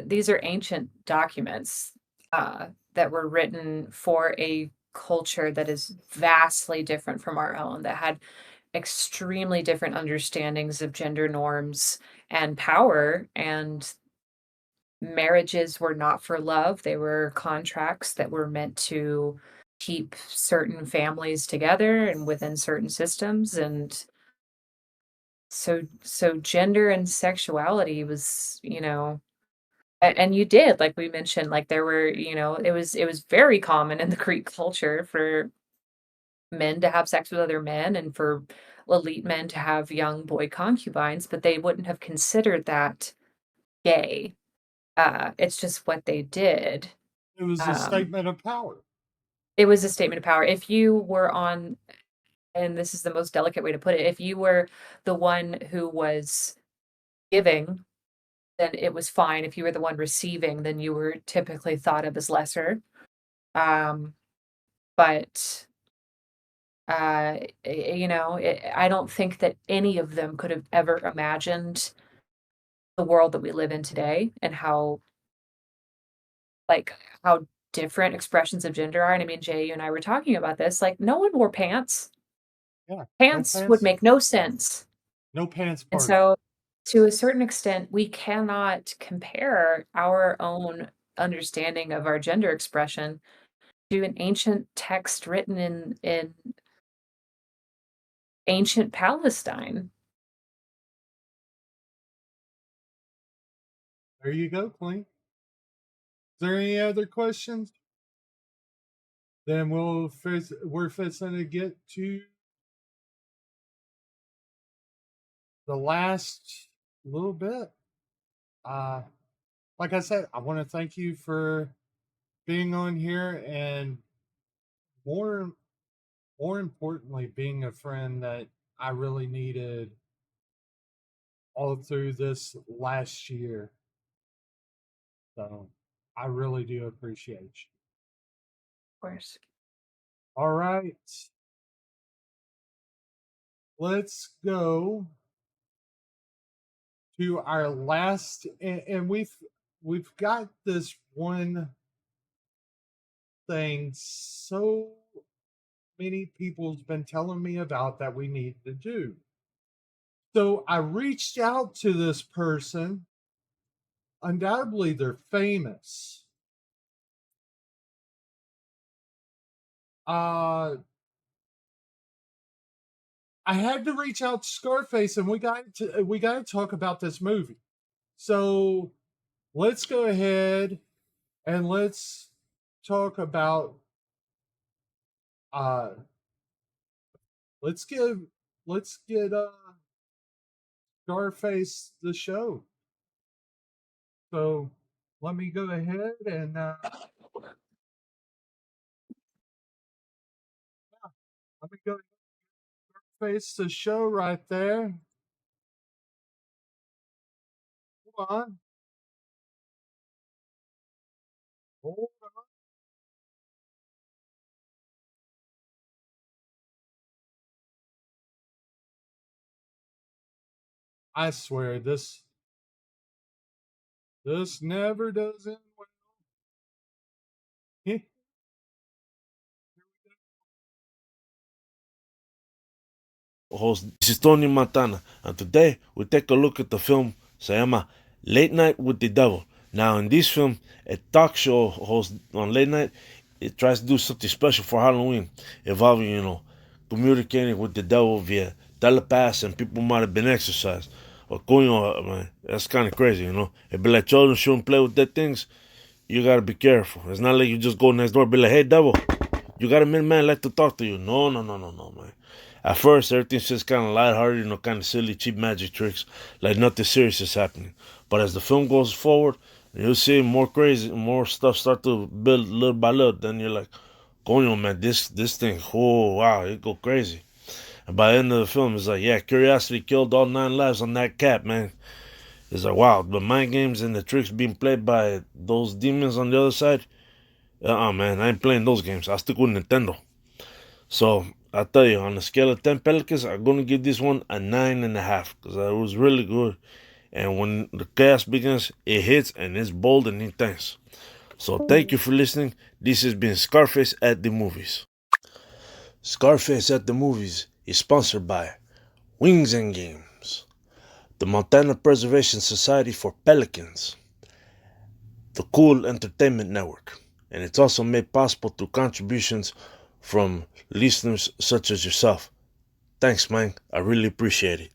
these are ancient documents that were written for a culture that is vastly different from our own, that had extremely different understandings of gender norms and power. And marriages were not for love, they were contracts that were meant to keep certain families together and within certain systems. And so gender and sexuality was, and you did, like we mentioned, like there were, it was very common in the Greek culture for men to have sex with other men and for elite men to have young boy concubines, but they wouldn't have considered that gay. It's just what they did. It was a Um, statement of power. it was a statement of power. If you were on, and this is the most delicate way to put it, if you were the one who was giving, then it was fine. If you were the one receiving, then you were typically thought of as lesser. Um, but I don't think that any of them could have ever imagined the world that we live in today, and like how different expressions of gender are. And I mean, Jay, you and I were talking about this. Like, no one wore pants. Yeah, no Pants would pants, make no sense. no pants And party. so, to a certain extent, we cannot compare our own understanding of our gender expression to an ancient text written in ancient Palestine. There you go, Clink. Is there any other questions? Then we're fixing to get to the last little bit. Uh, like I said, I want to thank you for being on here, and more more importantly, being a friend that I really needed all through this last year. So I really do appreciate you. Of course. All right, let's go to our last, and we've got this one thing so many people's been telling me about that we need to do. So I reached out to this person. Undoubtedly, they're famous. Uh, I had to reach out to Scarface, and we got to talk about this movie. So let's go ahead and let's talk about. Uh, let's give let's get Scarface the show. So let me go ahead and let me go face the show right there. Hold on. Hold on. I swear this never does end well. Host, this is Tony Montana, and today we take a look at the film se llama Late Night with the Devil. Now, in this film, a talk show host on late night, it tries to do something special for Halloween, involving, communicating with the devil via telepaths, and people might have been exorcised. Or, man, that's kind of crazy, It'd be like children shouldn't play with that things. You gotta be careful. It's not like you just go next door and be like, hey, devil, you got a man like to talk to you. No, no, no, no, no, man. At first, everything's just kind of lighthearted, kind of silly, cheap magic tricks, like nothing serious is happening. But as the film goes forward, you'll see more crazy, more stuff start to build little by little. Then you're like, coño, man, this thing, oh, wow, it go crazy. And by the end of the film, it's like, yeah, curiosity killed all 9 lives on that cat, man. It's like, wow, the mind games and the tricks being played by those demons on the other side. Man, I ain't playing those games. I stick with Nintendo. So I tell you, on a scale of 10 pelicans, I'm gonna give this one a 9.5 because it was really good. And when the chaos begins, it hits and it's bold and intense. So thank you for listening. This has been Scarface at the Movies. Scarface at the Movies is sponsored by Wings and Games, the Montana Preservation Society for Pelicans, the Cool Entertainment Network, and it's also made possible through contributions from listeners such as yourself. Thanks, man. I really appreciate it.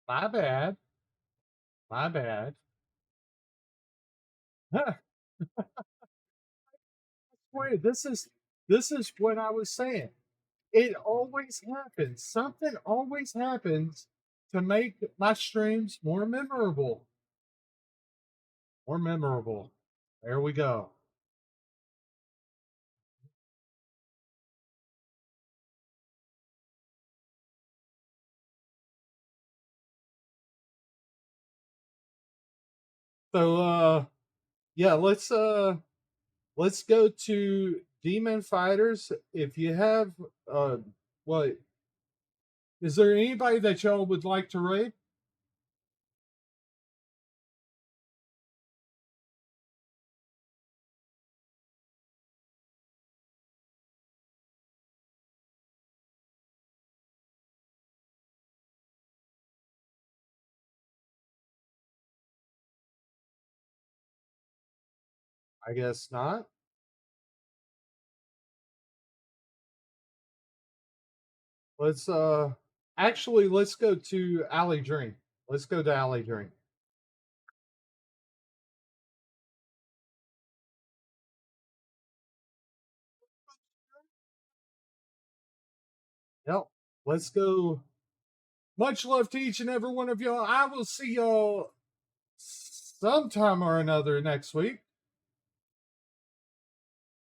My bad. My bad. Wait, this is what I was saying. It always happens. Something always happens to make my streams more memorable. More memorable. There we go. So yeah, let's go to Demon Fighters. If you have what is there anybody that y'all would like to raid? I guess not. Let's actually let's go to Alley Dream. Let's go to Alley Dream. Yep. Let's go. Much love to each and every one of y'all. I will see y'all sometime or another next week.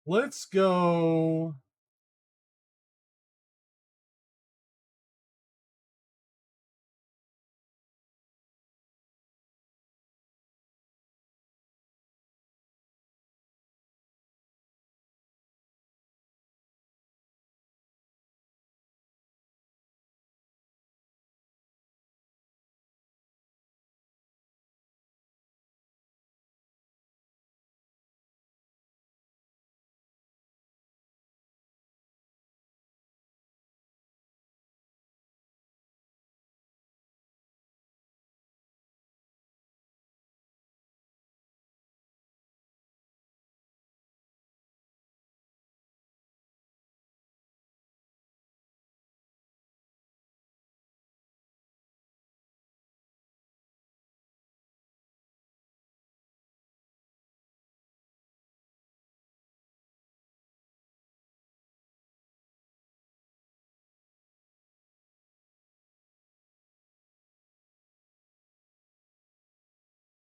Let's go.